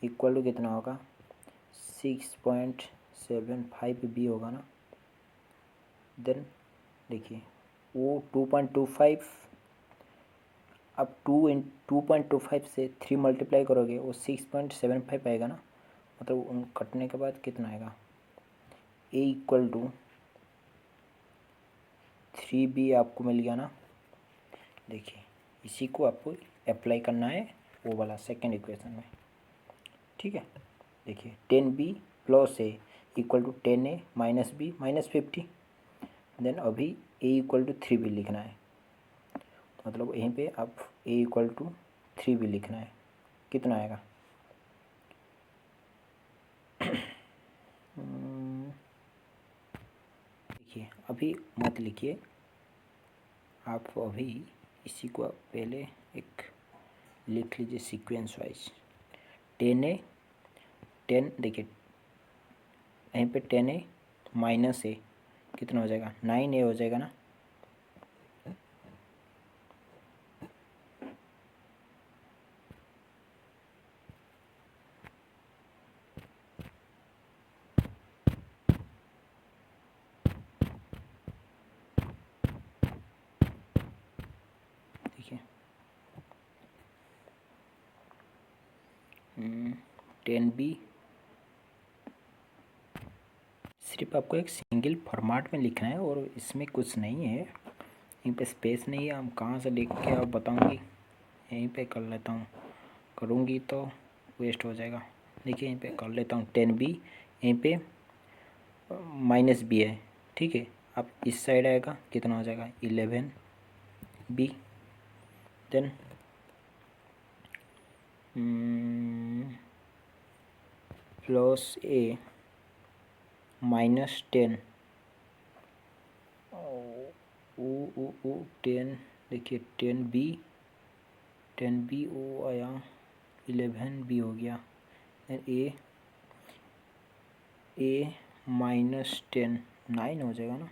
इक्वल टू कितना होगा 6.75b होगा ना देन देखिए वो 2.25 अब 2.25 से 3 मल्टीप्लाई करोगे वो 6.75 आएगा ना मतलब उन कटने के बाद कितना आएगा a इक्वल टू 3b आपको मिल गया ना देखिए इसी को आपको अप्लाई करना है वो वाला सेकेंड इक्वेशन में ठीक है देखिए 10b plus a equal to 10a minus b minus 50 then अभी a इक्वल टू 3b लिखना है मतलब यहीं पे आप a इक्वल टू 3b लिखना है कितना आएगा देखिए अभी मत लिखिए आप अभी इसी को पहले एक लिख लीजिए सीक्वेंस वाइज 10 देखिए यहीं पे 10a माइनस a कितना हो जाएगा 9a हो जाएगा ना देखिए 10b, सिर्फ आपको एक सिंगल फॉर्मेट में लिखना है और इसमें कुछ नहीं है, यहीं पे स्पेस नहीं है। हम कहाँ से लिख के आप बताऊँगी, यहीं पे कर लेता हूँ, करूँगी तो वेस्ट हो जाएगा। देखिए यहीं पे कर लेता हूँ 10b, यहीं पे -b है, ठीक है। अब इस साइड आएगा कितना हो जाएगा 11b, देन प्लस a -10 10, देखिए 10b ओ आया, 11b हो गया, देन a -10 9 हो जाएगा ना।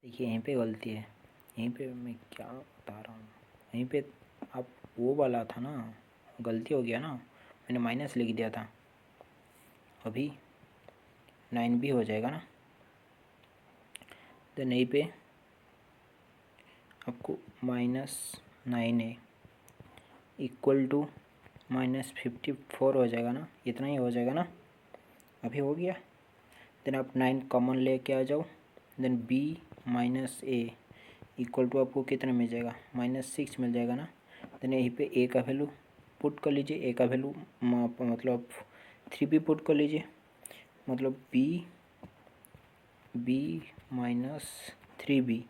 देखिए यहीं पे गलती है, यहीं पे मैं क्या बता रहा हूँ, यहीं पे आप वो वाला था ना, गलती हो गया ना, मैंने माइनस लिख दिया था, अभी 9b हो जाएगा ना। देन यहीं पे आपको -9a इक्वल टू -54 हो जाएगा ना, इतना ही हो जाएगा ना, अभी हो गया। देन आप 9 कॉमन लेके आ जाओ, then b -a equal to आपको कितना मिल जाएगा -6 मिल जाएगा ना। देन यहीं पे a का वैल्यू पुट कर लीजिए, a का वैल्यू मतलब 3b पुट कर लीजिए, मतलब b -3b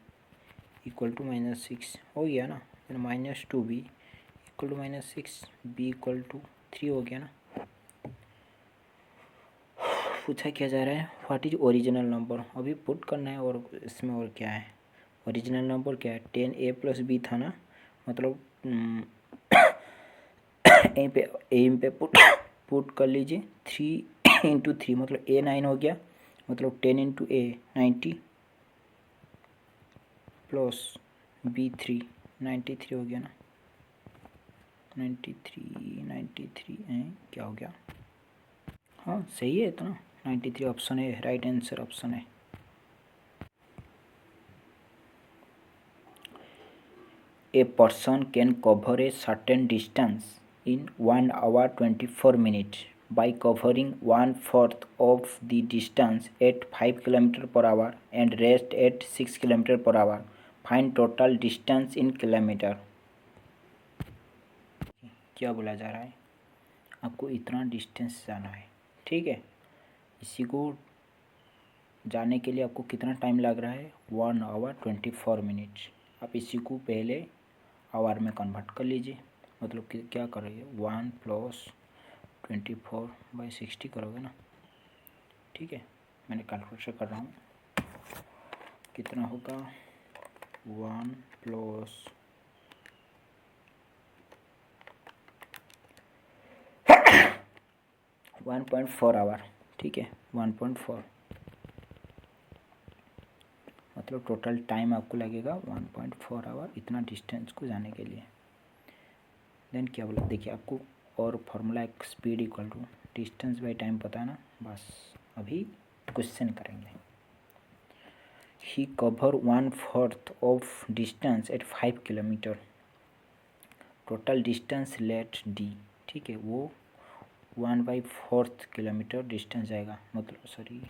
इक्वल टू -6 हो गया ना। Then -2b equal to -6, b equal to 3 हो गया ना। पूछा क्या जा रहा है, व्हाट इज ओरिजिनल नंबर, अभी पुट करना है, और इसमें और क्या है, ओरिजिनल नंबर क्या है 10a + b था ना, मतलब यहीं पे पुट कर लीजिए 3 × 3 मतलब a 9 हो गया, मतलब 10 × a 90 प्लस b 3 93 हो गया ना, 93 क्या हो गया, हाँ सही है इतना, 93 ऑप्शन है, राइट आंसर ऑप्शन है। A person can cover a certain distance in 1 hour 24 minutes by covering 1/4 of the distance at 5 km/h and rest at 6 km/h. Find total distance in kilometer. क्या बोला जा रहा है, आपको इतना डिस्टेंस जाना है, ठीक है। इसी को जाने के लिए आपको कितना टाइम लग रहा है 1 hour 24 minutes। आप इसी को पहले आवर में कन्वर्ट कर लीजिए, मतलब कि क्या करोगे 1 + 24/60 करोगे ना, ठीक है। मैंने कैलकुलेशन कर रहा हूँ, कितना होगा 1 + 1.4 आवर, ठीक है 1.4, मतलब टोटल टाइम आपको लगेगा 1.4 आवर इतना डिस्टेंस को जाने के लिए। देन क्या बोला, देखिए आपको और फार्मूला एक speed equal to distance by time पता है ना, बस अभी क्वेश्चन करेंगे। He cover 1/4 of distance at 5 kilometre, total distance let D, ठीक है, वो 1/4 किलोमीटर डिस्टेंस जाएगा, मतलब सॉरी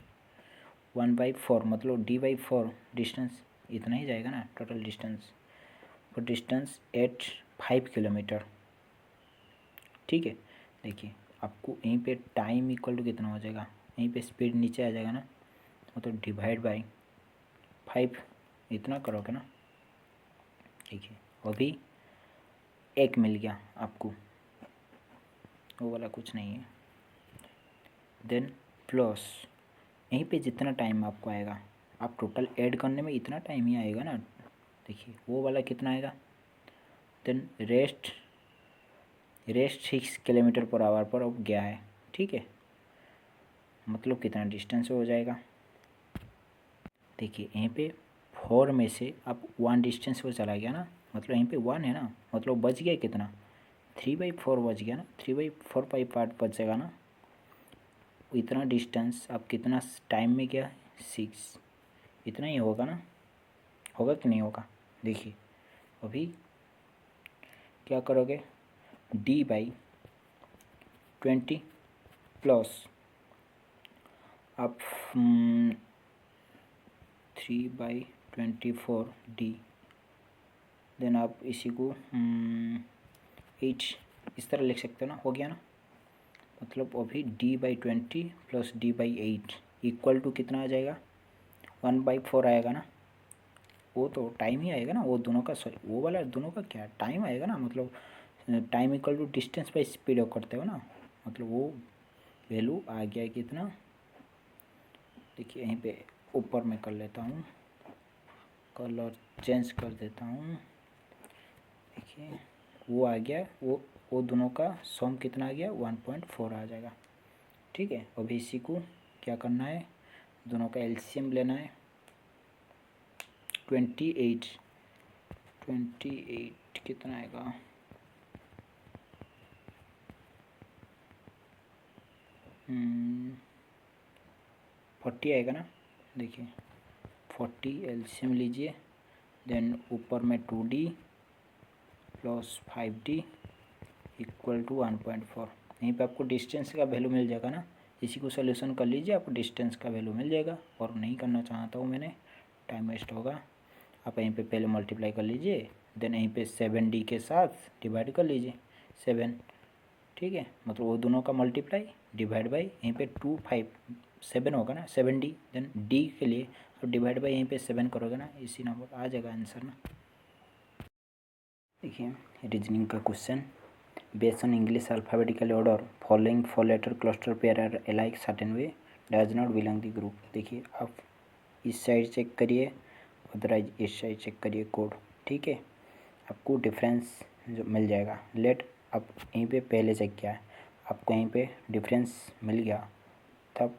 1/4 मतलब d/4 डिस्टेंस इतना ही जाएगा ना total distance, for distance at 5 kilometre, ठीक है। देखिए आपको यहीं पे टाइम इक्वल टू कितना हो जाएगा, यहीं पे स्पीड नीचे आ जाएगा ना, मतलब डिवाइड बाई 5 इतना करोगे ना, देखिए अभी 1 मिल गया आपको, वो वाला कुछ नहीं है। देन प्लस यहीं पे जितना टाइम आपको आएगा, आप टोटल ऐड करने में इतना टाइम ही आएगा ना, देखिए वो वाला कितना आएगा। देन रेस्ट 6 km/h पर अब गया है, ठीक है, मतलब कितना डिस्टेंस हो जाएगा। देखिए यहीं पे 4 में से अब 1 डिस्टेंस वो चला गया ना, मतलब यहीं पे 1 है ना, मतलब बच गया कितना 3/4 बच गया ना, 3/4 पार्ट बचेगा ना, इतना डिस्टेंस अब कितना टाइम में गया 6, इतना ही होगा ना, होगा कि नहीं होगा। देखिए अभी क्या करोगे d/20 प्लस आप 3/24d, देन आप इसी को 8 इस तरह लिख सकते हो ना, हो गया ना। मतलब अभी d/20 plus d/8 equal to कितना आ जाएगा, 1/4 आएगा ना। वो तो टाइम ही आएगा ना, वो दोनों का, सॉरी वो वाला दोनों का क्या टाइम आएगा ना, मतलब time equal to distance by speed करते हो ना, मतलब वो वैल्यू आ गया कितना। देखिए यहीं पे ऊपर में कर लेता हूँ, कलर चेंज कर देता हूँ। देखिए वो आ गया, वो दोनों का सम कितना आ गया, 1.4 आ जाएगा। ठीक है, अभी इसी को क्या करना है, दोनों का एलसीएम लेना है। 28 कितना आएगा, 40 आएगा ना। देखिए 40 एलसीएम लीजिए, देन ऊपर में 2d plus 5d equal to 1.4। यहीं पे आपको डिस्टेंस का वैल्यू मिल जाएगा ना, इसी को सोल्यूशन कर लीजिए, आपको डिस्टेंस का वैल्यू मिल जाएगा। और नहीं करना चाहता हूँ मैंने, टाइम वेस्ट होगा। आप यहीं पे पहले मल्टीप्लाई कर लीजिए, देन यहीं पे 7d के साथ डिवाइड कर लीजिए 7। ठीक है, मतलब वो दोनों का मल्टीप्लाई डिवाइड बाई यहीं पे 2 5 7 होगा ना, 7d, देन d के लिए अब डिवाइड बाई यहीं पे 7 करोगे ना, इसी नंबर आ जाएगा आंसर ना। देखिए रीजनिंग का question, based on English alphabetical order following 4 letter cluster pair are alike certain way does not belong the group. देखिए आप इस साइड चेक करिए, अदरवाइज इस साइड चेक करिए कोड। ठीक है, आपको डिफरेंस जो मिल जाएगा। लेट आप यहीं पे पहले चेक किया है, आपको यहीं पे डिफरेंस मिल गया, तब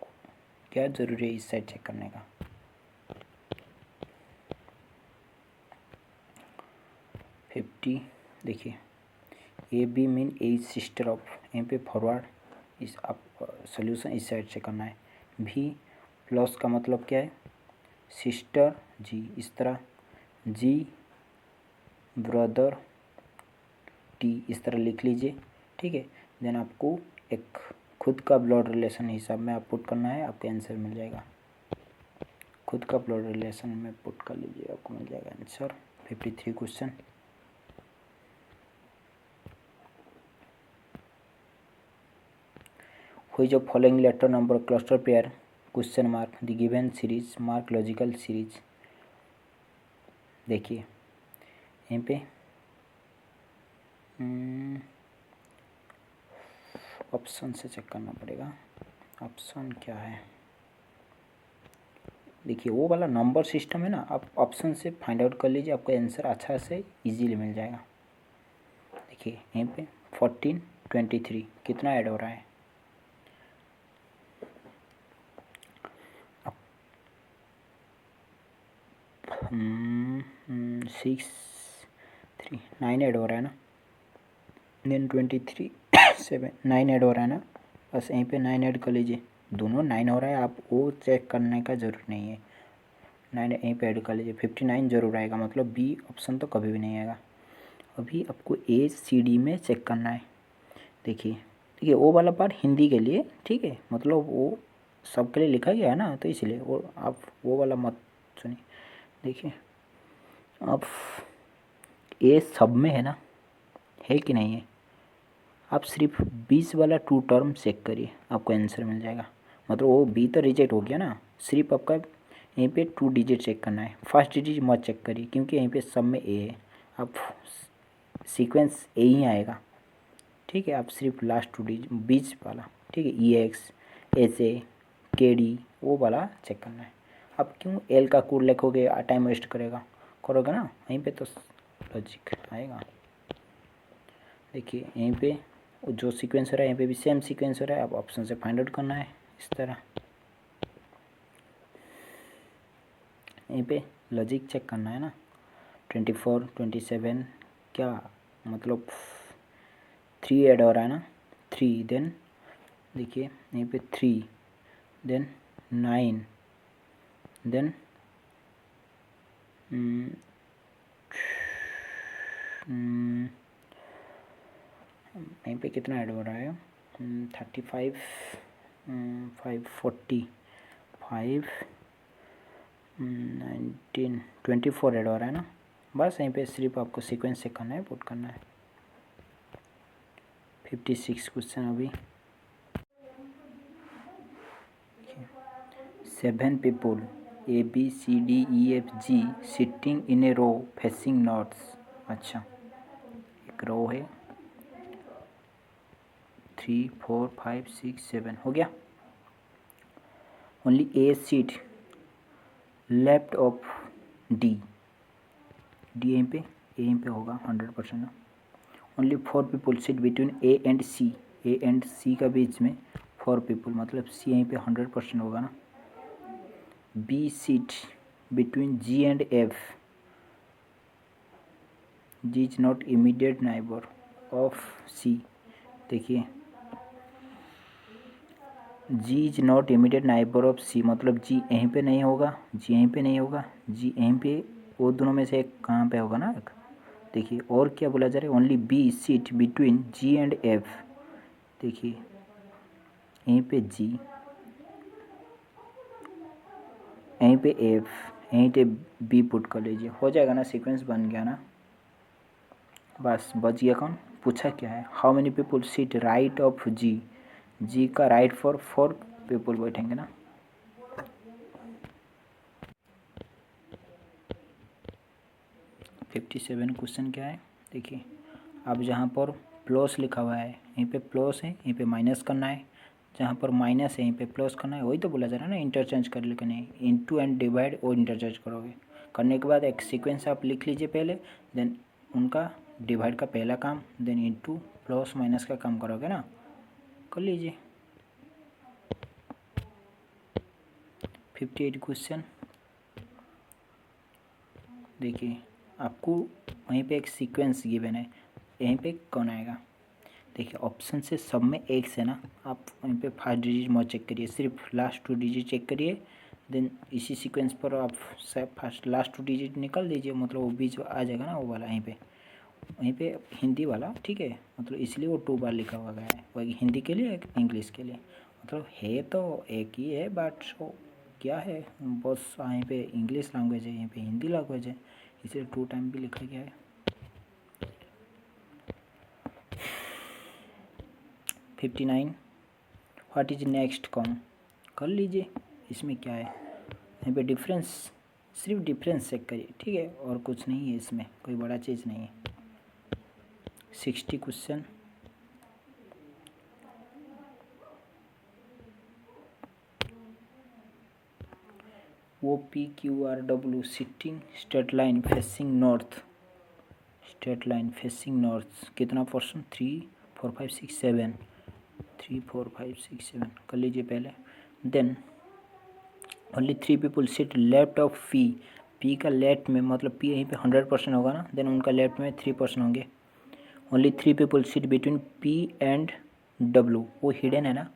क्या ज़रूरी है इस साइड चेक करने का। 50 देखिए A B mean A sister of, यहीं पे फॉरवर्ड इस आप सोल्यूशन इस साइड से करना है। भी प्लस का मतलब क्या है, सिस्टर जी, इस तरह जी ब्रदर टी इस तरह लिख लीजिए। ठीक है, देन आपको एक खुद का ब्लड रिलेशन हिसाब में आप पुट करना है, आपका आंसर मिल जाएगा। खुद का ब्लड रिलेशन में पुट कर लीजिए, आपको मिल जाएगा answer. 53 question, which of following letter number cluster pair question mark the given series mark logical series। देखिए यहीं पे ऑप्शन से चेक करना पड़ेगा, ऑप्शन क्या है। देखिए वो वाला नंबर सिस्टम है ना, आप ऑप्शन से फाइंड आउट कर लीजिए, आपको आंसर अच्छा से इजीली मिल जाएगा। देखिए यहीं पे 14 23 कितना ऐड हो रहा है, 6 3 9 ऐड हो रहा है ना, देन 23 7 9 ऐड हो रहा है ना, बस यहीं पे 9 ऐड कर लीजिए। दोनों 9 हो रहा है, आप वो चेक करने का ज़रूरत नहीं है, 9 यहीं पे ऐड कर लीजिए। 59 जरूर आएगा, मतलब बी ऑप्शन तो कभी भी नहीं आएगा। अभी आपको ए सी डी में चेक करना है। देखिए वो वाला पार्ट हिंदी के लिए, ठीक है, मतलब वो सबके लिए लिखा गया है ना, तो इसलिए वो आप वो वाला मत सुनिए। देखिए आप ए सब में है ना, है कि नहीं है, आप सिर्फ 20 वाला 2 टर्म चेक करिए, आपको आंसर मिल जाएगा। मतलब वो बी तो रिजेक्ट हो गया ना, सिर्फ आपका यहीं पे 2 डिजिट चेक करना है, फर्स्ट डिजिट मत चेक करिए, क्योंकि यहीं पे सब में ए है, आप सीक्वेंस ए ही आएगा। ठीक है, आप सिर्फ लास्ट 2 डिजिट 20 वाला, ठीक है, ई एक्स एस ए के डी वो वाला चेक करना है। आप क्यों एल का कोड लिखोगे, टाइम वेस्ट करोगे ना, यहीं पे तो लॉजिक आएगा। देखिए यहीं पे जो सीक्वेंस हो रहा है, यहाँ पे भी सेम सीक्वेंस हो रहा है, आप ऑप्शन से फाइंड आउट करना है इस तरह। यहीं पे लॉजिक चेक करना है ना, 24 27 क्या मतलब 3 ऐड हो रहा है ना, 3 देन देखिए यहीं पे 3 देन 9 देन 9 यहीं पे कितना ऐड हो रहा है? 35, 540, 5, 19, 24 ऐड हो रहा है ना। बस यहीं पे सिर्फ आपको सीक्वेंस से करना है, पुट करना है। 56 क्वेश्चन अभी। 7 people A B C D E F G sitting in a row facing north। अच्छा, एक रो है, 3, 4, 5, 6, 7 हो गया। Only A seat left of D, D यहीं पे, ए यहीं पे होगा 100% ना। Only 4 people seat between A and C, A and C का बीच में 4 पीपल, मतलब सी यहीं पे 100% होगा ना। B seat between G and F, G is not immediate neighbour of C. देखिए, G is not immediate neighbour of C, मतलब जी यहीं पे नहीं होगा, जी यहीं पे नहीं होगा, जी यहीं पे, वो दोनों में से एक कहाँ पे होगा ना एक। देखिए, और क्या बोला जा रहा है? Only B seat between G and F. देखिए, यहीं पे जी, यहीं पे एफ, यहीं पे बी पुट कर लीजिए, हो जाएगा ना, सीक्वेंस बन गया ना। बस बच गया। कौन पूछा क्या है? How many people seat right of G, G का राइट फॉर 4 पीपल बैठेंगे ना। फिफ्टी 57 क्वेश्चन क्या है? देखिए, अब जहाँ पर प्लस लिखा हुआ है यहीं पे प्लस है, यहीं पे माइनस करना है, जहाँ पर माइनस है यहीं पे प्लस करना है। वही तो बोला जा रहा है ना, इंटरचेंज कर लेकर नहीं, इनटू एंड डिवाइड और इंटरचेंज करोगे। करने के बाद एक सीक्वेंस आप लिख लीजिए पहले, देन उनका डिवाइड का पहला काम, देन इनटू प्लस माइनस का काम करोगे ना। कर लीजिए। 58 क्वेश्चन। देखिए, आपको वहीं पे एक सीक्वेंस गिवन है, यहीं पे कौन आएगा? देखिए, ऑप्शन से सब में एक्स है ना, आप वहीं पे फर्स्ट डिजिट मत चेक करिए, सिर्फ लास्ट 2 डिजिट चेक करिए। देन इसी सीक्वेंस पर आप फर्स्ट लास्ट 2 डिजिट निकाल दीजिए, मतलब वो बीच आ जाएगा ना, वो वाला यहीं पे, वहीं पे हिंदी वाला, ठीक है। मतलब इसलिए वो 2 बार लिखा हुआ गया है, वही हिंदी के लिए, एक इंग्लिश के लिए। मतलब है तो एक ही है, बट वो क्या है, बस यहीं पे इंग्लिश लैंग्वेज है, यहीं पे हिंदी लैंग्वेज है, इसलिए 2 टाइम भी लिखा गया है। 59, व्हाट इज नेक्स्ट कॉम, कर लीजिए। इसमें क्या है? यहाँ पे डिफरेंस, सिर्फ डिफरेंस चेक करिए, ठीक है, और कुछ नहीं है इसमें, कोई बड़ा चीज़ नहीं है। 60 question. O P Q R W sitting straight line facing north, straight line facing north, कितना परसेंट? 3, 4, 5, 6, 7, 3, 4, 5, 6, 7 कर लीजिए पहले। Then only 3 people sit left of P, P का लेफ्ट में, मतलब पी यहीं पे 100% होगा ना, देन उनका लेफ्ट में 3% होंगे। Only 3 people sit between P and W, वो हिडन है ना।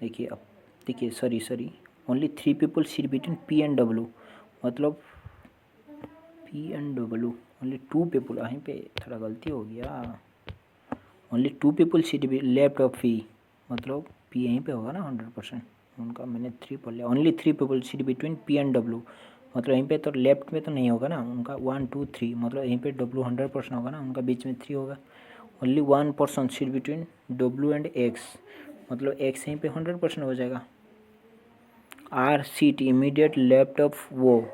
देखिए, अब देखिए, sorry, only 3 people sit between P and W, मतलब P and W, only 2 people, यहीं पे थोड़ा गलती हो गया। Only 2 people sit left of P, मतलब पी यहीं पे होगा ना 100%, उनका मैंने 3 पढ़ लिया। Only 3 people sit between P and W, मतलब यहीं पे तो लेफ्ट में तो नहीं होगा ना उनका, 1, 2, 3, मतलब यहीं पे डब्ल्यू 100% होगा ना, उनका बीच में 3 होगा। Only 1 person sit between W and X, मतलब एक्स यहीं पे 100% हो जाएगा। R sit immediate left of वो,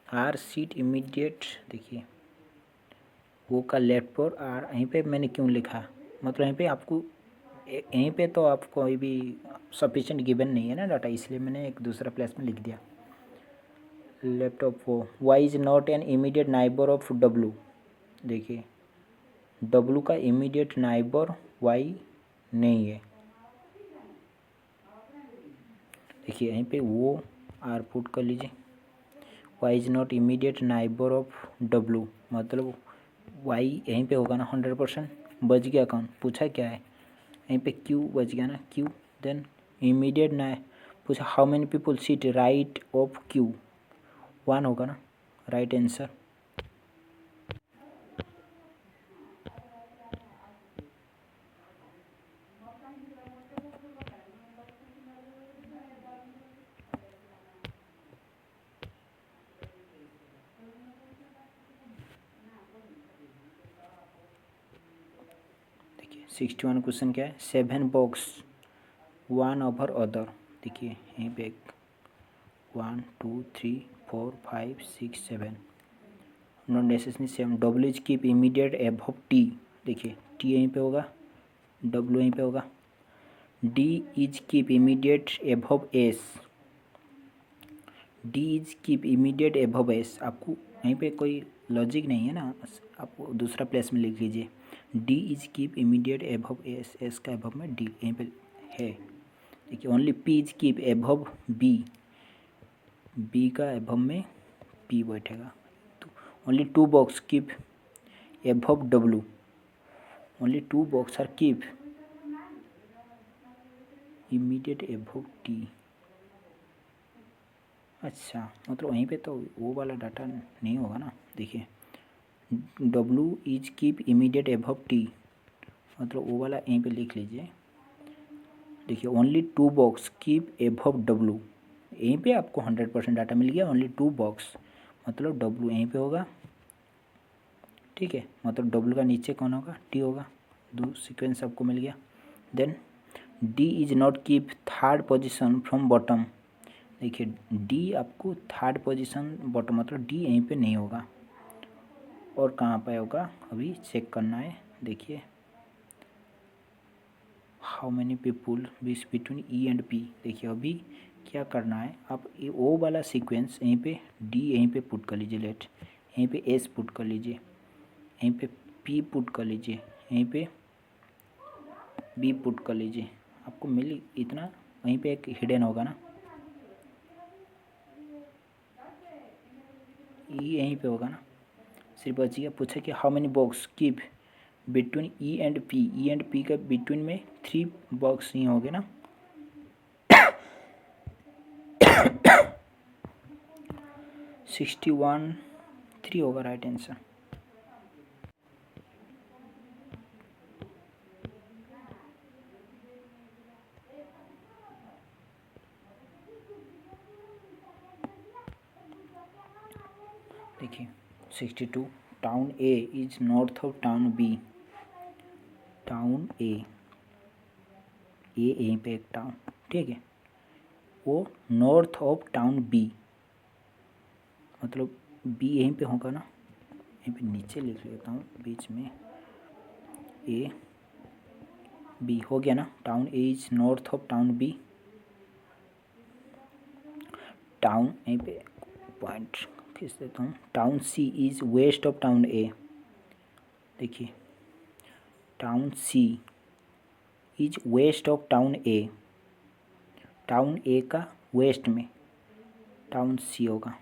आर सीट इमीडिएट, देखिए वो का लेफ्ट पर आर, यहीं पे मैंने क्यों लिखा, मतलब यहीं पे आपको, यहीं पे तो आपको कोई भी सफिशिएंट गिवन नहीं है ना डाटा, इसलिए मैंने एक दूसरा प्लेस में लिख दिया। लेफ्ट ऑफ वो, Y is not an immediate neighbour of W, देखिए डब्ल्यू का इमीडिएट नाइबर वाई नहीं है। देखिए यहीं पे वो आर पुट कर लीजिए, Y is not immediate neighbour of W, मतलब वाई यहीं पे होगा ना 100%। बच गया कौन? पूछा क्या है? यहीं पे क्यू बच गया ना, क्यू। देन इमीडिएट ना, पूछा how many people seat right of Q, 1 होगा ना राइट आंसर। 61 क्वेश्चन क्या है, 7 बॉक्स 1/अदर। देखिए यहीं पे 1 2 3 4 5 6 7 not necessary same. W is keep immediate above T. देखिए टी यहीं पे होगा, डब्ल्यू यहीं पे होगा। D is keep immediate above S. D is keep immediate above S. आपको यहीं पे कोई लॉजिक नहीं है ना, आप दूसरा प्लेस में लिख लीजिए। D is keep immediate above S, S का एबव में डी यहीं पे है। देखिए only P is keep above B, B का एबव में पी बैठेगा। तो only 2 box keep above W, only 2 box are keep immediate above T. अच्छा मतलब वहीं पे तो वो वाला डाटा नहीं होगा ना। देखिए W is keep immediate above T, मतलब वो वाला यहीं पे लिख लीजिए। देखिए only 2 box keep above W, यहीं पे आपको 100% डाटा मिल गया। ओनली 2 बॉक्स मतलब डब्ल्यू यहीं पे होगा, ठीक है। मतलब डब्ल्यू का नीचे कौन होगा, टी होगा। दो सीक्वेंस आपको मिल गया। Then D is not keep third position from bottom. देखिए डी आपको थर्ड पोजीशन बॉटम, मतलब डी यहीं पे नहीं होगा। और कहाँ पे होगा अभी चेक करना है। देखिए हाउ मैनी पीपुल बीस बिटवीन ई एंड पी। देखिए अभी क्या करना है, आप ये ओ वाला सीक्वेंस यहीं पे डी यहीं पे पुट कर लीजिए, लेट यहीं पे एस पुट कर लीजिए, यहीं पे पी पुट कर लीजिए, यहीं पे बी पुट कर लीजिए। आपको मिल इतना, वहीं पे एक हिडन होगा ना, ई यहीं पे होगा ना। सिर्फ बचिए पूछे कि how many box keep between E and P. E and P का बिटवीन में 3 बॉक्स ही होंगे ना। 61 3 होगा राइट आंसर। देखिए 62 town A is north of town B. Town A यहीं पे एक टाउन, ठीक है, वो नॉर्थ ऑफ टाउन बी, मतलब बी यहीं पे होगा ना। यहीं पे नीचे लिख लेता हूँ बीच में, ए बी हो गया ना। Town A is north of town B. Town यहीं पे पॉइंट खींच देता हूँ। Town C is west of town A. देखिए town C is west of town A. Town A का वेस्ट में टाउन सी होगा,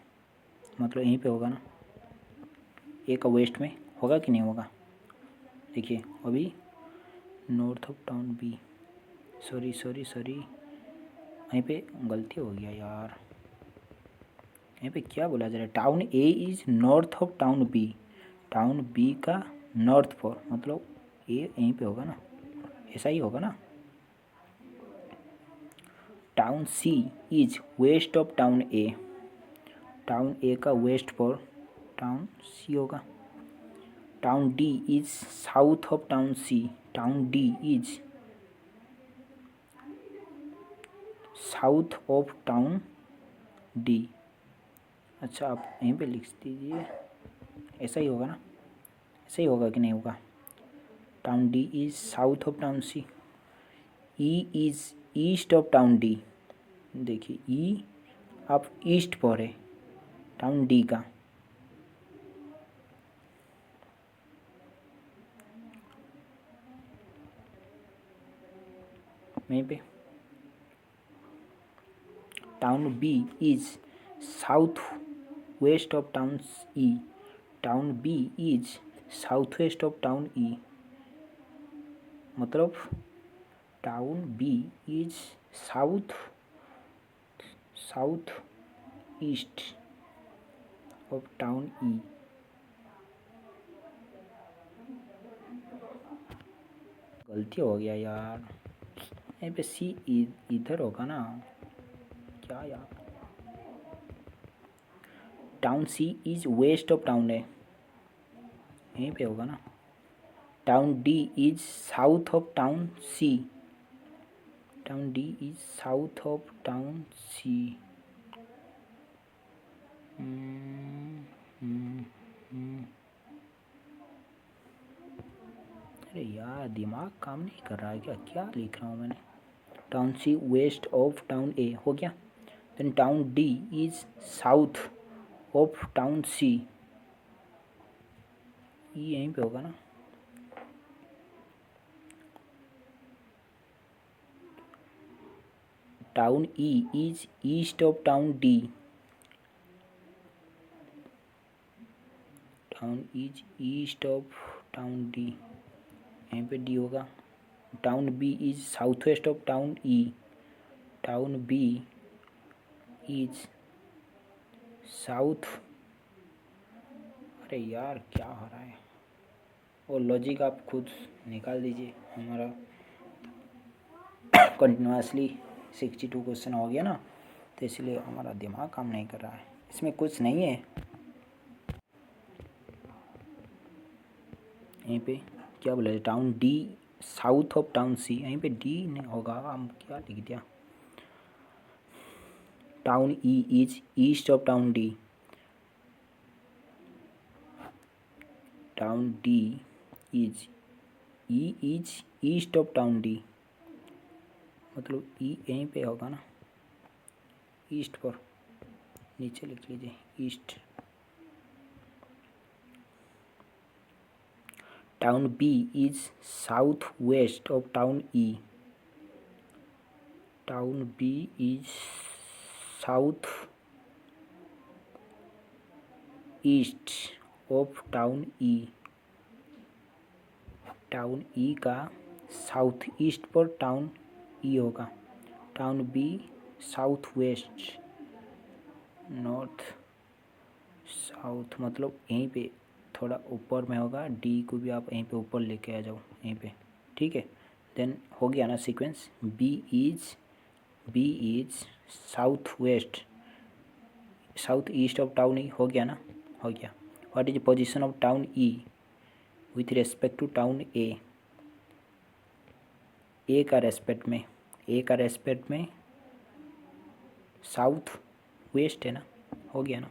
मतलब यहीं पे होगा ना। ए का वेस्ट में होगा कि नहीं होगा। देखिए अभी north of town B, sorry यहीं पे गलती हो गया यार। यहाँ पे क्या बोला जा रहा है, town A is north of town B. Town B का नॉर्थ पर, मतलब ए यहीं पे होगा ना, ऐसा ही होगा ना। Town C is west of town A. Town A का वेस्ट पर टाउन सी होगा। Town D is south of town C. Town D is south of town D. अच्छा आप यहीं पे लिख दीजिए, ऐसा ही होगा ना, ऐसा ही होगा कि नहीं होगा। Town D is south of town C. E is east of town D. देखिए ई आप ईस्ट पर है टाउन डी का। वहीं पे town B is south west of town E. Town B is south west of town E, मतलब town B is south east of town E. गलती हो गया यार, यहीं पे सी इधर होगा ना, क्या यार। Town C is west of town है, यहीं पे होगा ना। Town D is south of town C. Town D is south of town C. अरे यार दिमाग काम नहीं कर रहा है क्या, क्या लिख रहा हूँ मैंने। Town C west of town A हो गया। Then town D is south of town C, ये यहीं पे होगा ना। Town E is east of town D. Town is east of town D, यहीं पे डी होगा। Town B is south west of town E. Town B is south, अरे यार क्या हो रहा है। और लॉजिक आप खुद निकाल दीजिए। हमारा कंटिन्यूसली 62 क्वेश्चन हो गया ना, तो इसलिए हमारा दिमाग काम नहीं कर रहा है। इसमें कुछ नहीं है। यहीं पे क्या बोला, town D south of town C, यहीं पे डी नहीं होगा, हम क्या लिख दिया। Town E is east of town D. Town D is E is east of town D, मतलब ई यहीं पे होगा ना, ईस्ट पर नीचे लिख लीजिए east. Town B is south west of town E. Town B is south east of town E. Town E का साउथ ईस्ट पर टाउन ई होगा। Town B south west, north south, मतलब यहीं पे थोड़ा ऊपर में होगा। डी को भी आप यहीं पे ऊपर लेके आ जाओ, यहीं पे, ठीक है। देन हो गया ना sequence. B is south west, south east of town E, हो गया ना, हो गया। What is position of town E with respect to town A. A का रेस्पेक्ट में साउथ वेस्ट है ना, हो गया ना।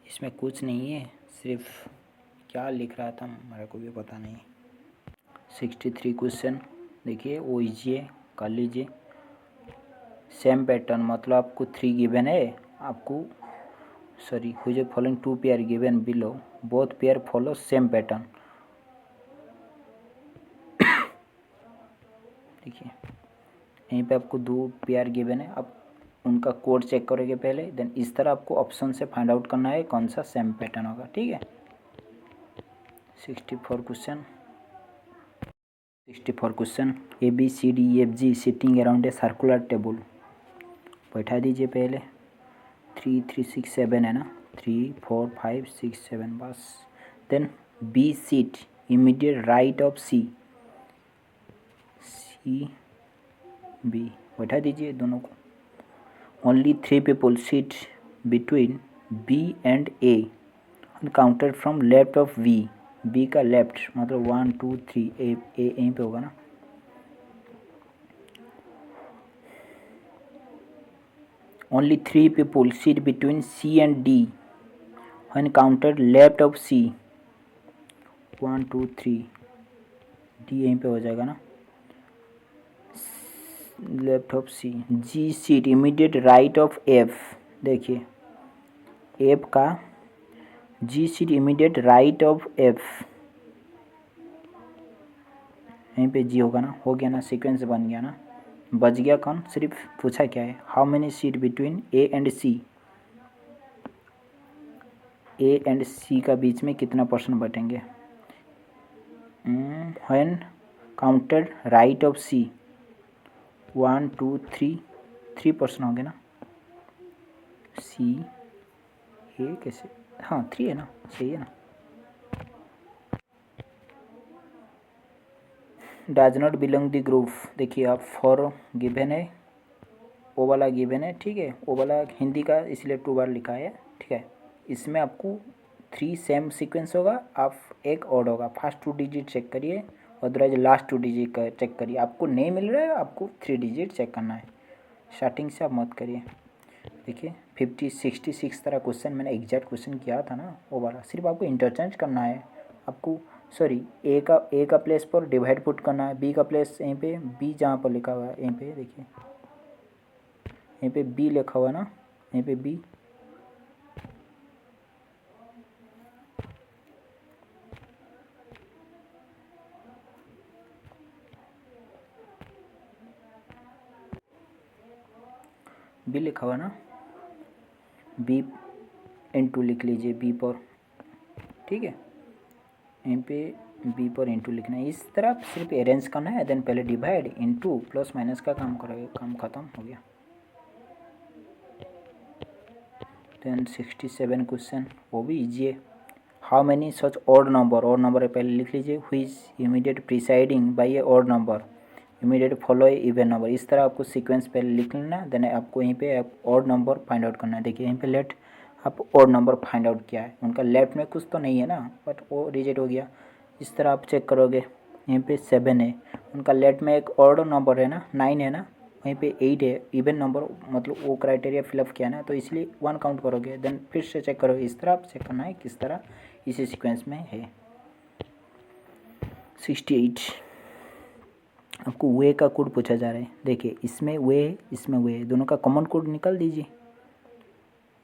इसमें कुछ नहीं है, सिर्फ क्या लिख रहा था मेरे को भी पता नहीं। 63 क्वेश्चन देखिए, वो ईजिए कर लीजिए। सेम पैटर्न, मतलब आपको 3 गिवन है, आपको sorry whose following 2 pair given below, both pair follow same pattern. देखिए यहीं पे आपको 2 पेयर गिवन है, आप उनका कोड चेक करोगे पहले, देन इस तरह आपको ऑप्शन से फाइंड आउट करना है कौन सा सेम पैटर्न होगा, ठीक है। 64 question A B C D F G sitting around a circular table. बैठा दीजिए पहले। 3 3 6 7 है ना, 3 4 5 6 7 बस। Then B sit immediate right of C. C B बैठा दीजिए दोनों को। Only 3 people seat between B and A counted from left of V. B का लेफ्ट मतलब 1 2 3, ए यहीं पे होगा ना। Only 3 people seat between C and D when counted left of C. 1 2 3, D यहीं पे हो जाएगा ना, left of C. G seat immediate right of F. देखिए एफ का G seat immediate right of F, यहीं पे जी होगा ना, हो गया ना, सीक्वेंस बन गया ना। बच गया कौन, सिर्फ पूछा क्या है, how many seat between A and C. A and C का बीच में कितना पर्सन बैठेंगे। When counted right of C 1 2 3, 3 person होंगे ना। सी ए कैसे, हाँ 3 है ना, सही है ना। Does not belong the group. देखिए आप फॉर गिवन है, ओ वाला गिवन है, ठीक है। ओ वाला हिंदी का इसलिए 2 बार लिखा है, ठीक है। इसमें आपको 3 सेम सीक्वेंस होगा, आप एक ऑड होगा। फर्स्ट 2 डिजिट चेक करिए, अदरवाइज लास्ट 2 डिजिट चेक करिए। आपको नहीं मिल रहा है, आपको 3 डिजिट चेक करना है। स्टार्टिंग से आप मत करिए। देखिए 50 66 तरह क्वेश्चन मैंने एग्जैक्ट क्वेश्चन किया था ना, वो वाला। सिर्फ आपको इंटरचेंज करना है। आपको सॉरी ए का प्लेस पर डिवाइड पुट करना है, बी का प्लेस यहीं पे, बी जहाँ पर लिखा हुआ है यहीं पे देखिए, यहीं पे बी लिखा हुआ है ना, यहीं पे बी, बी लिखा हुआ ना, बी इंटू लिख लीजिए बी पर, ठीक है। यहीं पे बी पर इंटू लिखना है। इस तरह सिर्फ अरेंज करना है, देन पहले डिवाइड इंटू प्लस माइनस का काम करोगे, काम खत्म हो गया। देन 67 क्वेश्चन, वो भी इजी है। How many such odd number पहले लिख लीजिए, which immediate presiding by A odd number immediate follow A even number. इस तरह आपको सीक्वेंस पहले लिख लेना, देन आपको यहीं पे ऑड नंबर फाइंड आउट करना है। देखिए यहीं पे लेट आप ऑड नंबर फाइंड आउट किया है, उनका लेफ्ट में कुछ तो नहीं है ना, बट वो रिजेक्ट हो गया। इस तरह आप चेक करोगे, यहीं पे 7 है, उनका लेफ्ट में एक ऑड नंबर है ना, 9 है ना, वहीं पे 8 है, इवन नंबर, मतलब वो क्राइटेरिया फिलअप किया ना, तो इसलिए 1 काउंट करोगे। देन फिर से चेक करोगे। इस तरह आप चेक करना है किस तरह इसी सीक्वेंस में है। 68 आपको वे का कोड पूछा जा रहा है। देखिए इसमें वे, इसमें वे, दोनों का कॉमन कोड निकाल दीजिए।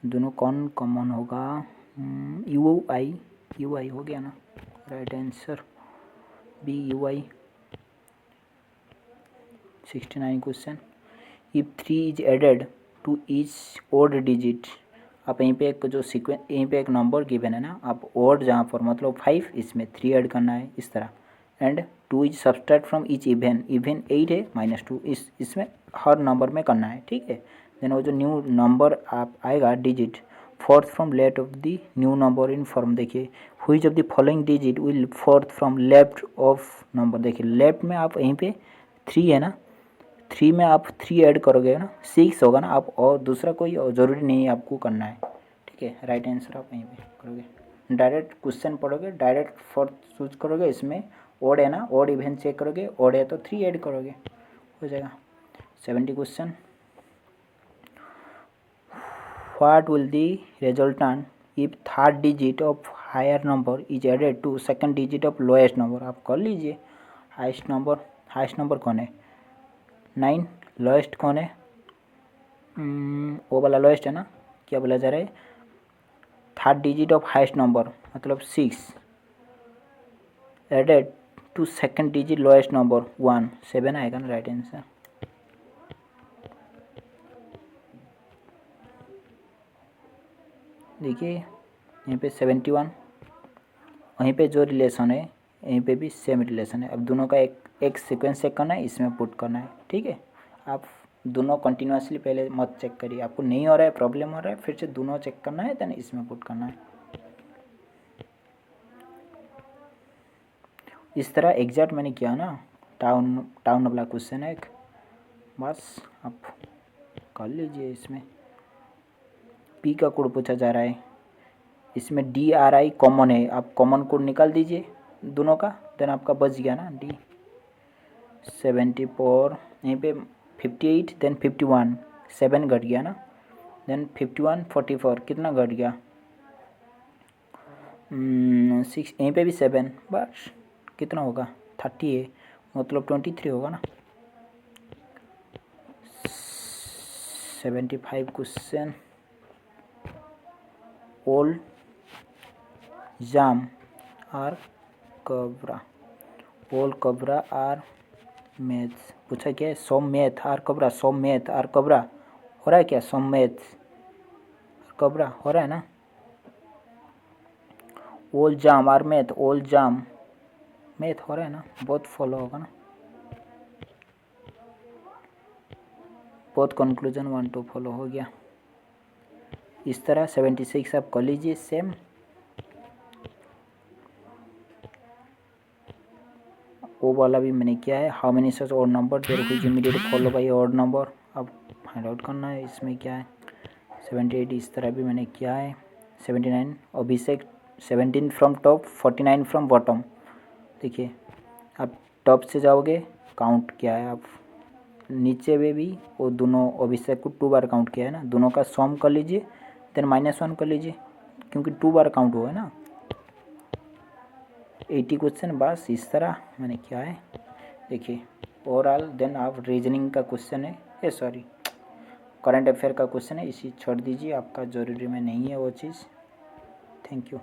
दोनों कौन कॉमन होगा, यू आई हो गया ना, right answer B U I. 69 question, if 3 is added to each odd digit. आप यहीं पे एक जो सीक्वेंस, यहीं पे एक नंबर गिवन है ना, आप ओड जहाँ पर मतलब 5, इसमें 3 ऐड करना है इस तरह। And 2 is subtract from each even 8 है -2, इसमें हर नंबर में करना है, ठीक है। देन वो जो न्यू नंबर आप आएगा digit, fourth from left of the new number in form. देखिए which of the following digit will fourth from left of number. देखिए लेफ्ट में आप यहीं पे 3 है ना, 3 में आप 3 ऐड करोगे ना, 6 होगा ना। आप और दूसरा कोई और ज़रूरी नहीं है आपको करना है, ठीक है। राइट आंसर आप यहीं पे करोगे। डायरेक्ट क्वेश्चन पढ़ोगे, डायरेक्ट फोर्थ चूज करोगे, इसमें ओड है ना, ओड इवन चेक करोगे, ओड है तो 3 ऐड करोगे, हो जाएगा। 70 question, what will the resultant if third digit of higher number is added to second digit of lowest number. आप कर लीजिए। हाइस्ट नंबर कौन है, 9। लोएस्ट कौन है, वो वाला लोएस्ट है ना, क्या बोला जा रहा है, third digit of highest number मतलब 6 added to second digit lowest number 1, 7 आएगा ना राइट आंसर। देखिए यहाँ पे 71, वहीं पे जो रिलेशन है यहीं पे भी सेम रिलेशन है। अब दोनों का एक सीक्वेंस चेक करना है, इसमें पुट करना है, ठीक है। आप दोनों कंटिन्यूसली पहले मत चेक करिए, आपको नहीं हो रहा है, प्रॉब्लम हो रहा है, फिर से दोनों चेक करना है, देन इसमें पुट करना है। इस तरह एग्जैक्ट मैंने किया ना, टाउन वाला क्वेश्चन है एक, बस आप कर लीजिए। इसमें पी का कोड पूछा जा रहा है, इसमें DRI कॉमन है, आप कॉमन कोड निकाल दीजिए दोनों का, देन आपका बच गया ना D। 74 यहीं पे 58, देन 51, 7 घट गया ना, देन 51 44 कितना घट गया, 6, यहीं पे भी 7, बस कितना होगा 30 है, मतलब 23 होगा ना। 75 क्वेश्चन, ओल जाम आर कबरा, ओल कबरा आर मैथ पूछा क्या है, सोम मैथ आर कबरा, सोम मैथ आर कबरा हो रहा है क्या, सोम मैथ कबरा हो रहा है ना। ओल जाम आर मैथ, ओल जाम मैथ हो रहा है ना, बहुत फॉलो होगा ना, बहुत कंक्लूजन 1 2 फॉलो हो गया। इस तरह 76 आप कर लीजिए सेम। वो वाला भी मैंने किया है, how many such odd number there which immediate follow by odd number, अब फाइंड आउट करना है इसमें क्या है। 78 इस तरह भी मैंने किया है। 79 अभिषेक 17 फ्रॉम टॉप, 49 फ्रॉम बॉटम। देखिए आप टॉप से जाओगे, काउंट किया है, आप नीचे में भी वो दोनों अभिषेक को 2 बार काउंट किया है ना, दोनों का सम कर लीजिए, देन -1 कर लीजिए, क्योंकि 2 बार काउंट हुआ है ना। 80 क्वेश्चन बस इस तरह मैंने किया है। देखिए ओवरऑल, देन आप रीजनिंग का क्वेश्चन है, सॉरी करंट अफेयर का क्वेश्चन है, इसी छोड़ दीजिए, आपका ज़रूरी में नहीं है वो चीज़। Thank you.